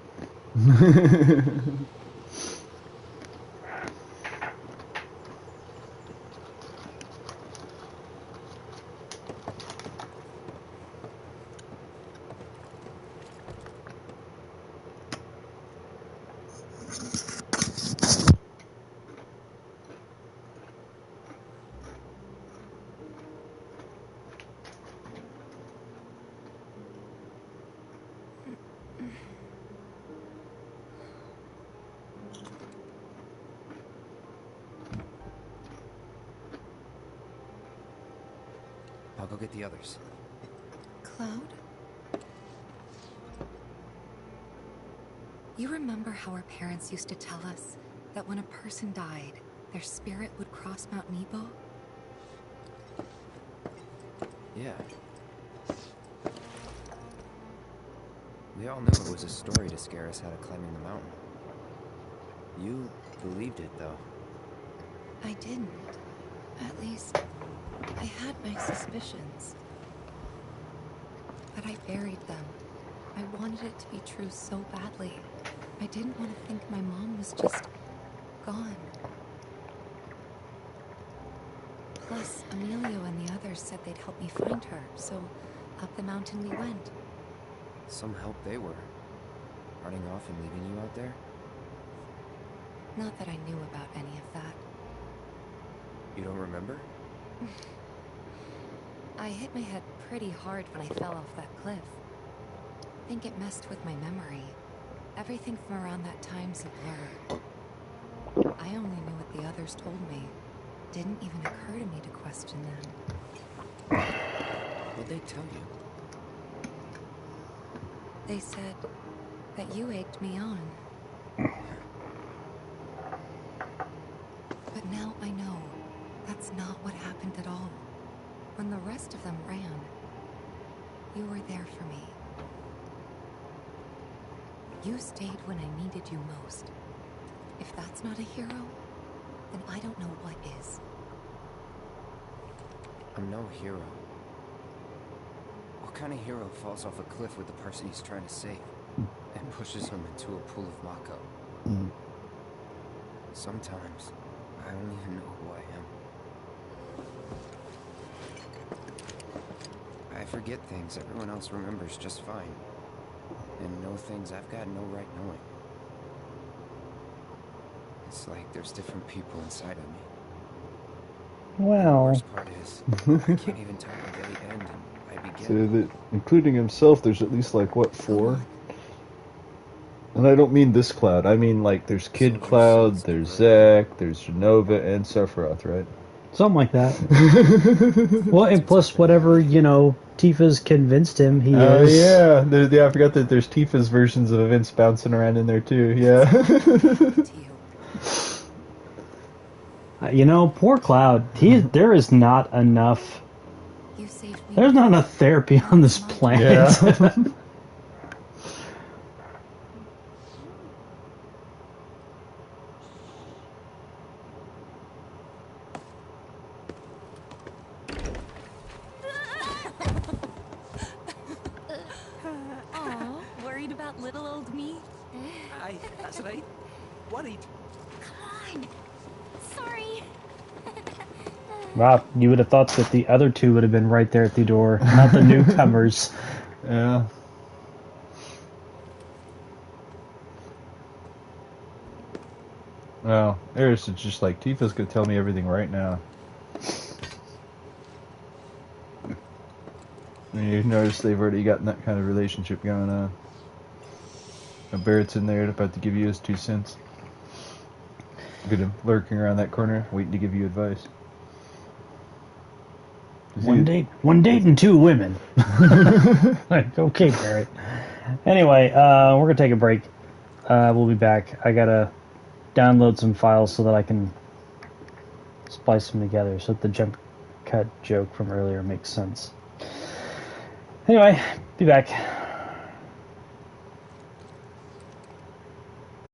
I'll go get the others.
Cloud? You remember how our parents used to tell us that when a person died, their spirit would cross Mount Nebo?
Yeah. We all knew it was a story to scare us out of climbing the mountain. You believed it, though.
I didn't. At least, I had my suspicions. But I buried them. I wanted it to be true so badly. I didn't want to think my mom was just gone. Plus, Emilio and the others said they'd help me find her, so up the mountain we went.
Some help they were. Running off and leaving you out there?
Not that I knew about any of that.
You don't remember?
I hit my head pretty hard when I fell off that cliff. I think it messed with my memory. Everything from around that time's a blur. I only knew what the others told me. Didn't even occur to me to question them.
What'd they tell you?
They said that you egged me on. But now I know that's not what happened at all. When the rest of them ran, you were there for me. You stayed when I needed you most. If that's not a hero, then I don't know what is.
I'm no hero. What kind of hero falls off a cliff with the person he's trying to save and pushes him into a pool of Mako? Sometimes I don't even know who I am. I forget things everyone else remembers just fine, and know things I've got no right knowing. It's like there's different people inside of me. The
Well,
worst part is, I can't even tell where they end and I begin.
So that, including himself, there's at least like, what, 4? And I don't mean this Cloud, I mean like there's Kid Cloud, there's Zack, there's Genova, and Sephiroth, right?
something like that. Well, and plus whatever, Tifa's convinced him he
Oh
is.
yeah, yeah, I forgot that there's Tifa's versions of events bouncing around in there too, yeah.
Poor Cloud. There is not enough.
You saved me.
There's not enough therapy on this planet.
Yeah.
Aw, worried about little old me?
That's right. Worried.
Come on. Sorry.
Wow, you would have thought that the other two would have been right there at the door, not the newcomers.
Yeah. Well, Eris is just like, Tifa's gonna tell me everything right now. And you notice they've already gotten that kind of relationship going on. Now Barrett's in there about to give you his 2 cents. Look at him lurking around that corner, waiting to give you advice.
One date and 2 women. Like, okay, Barrett. Anyway, we're gonna take a break. We'll be back. I gotta download some files so that I can splice them together so that the jump cut joke from earlier makes sense. Anyway, be back.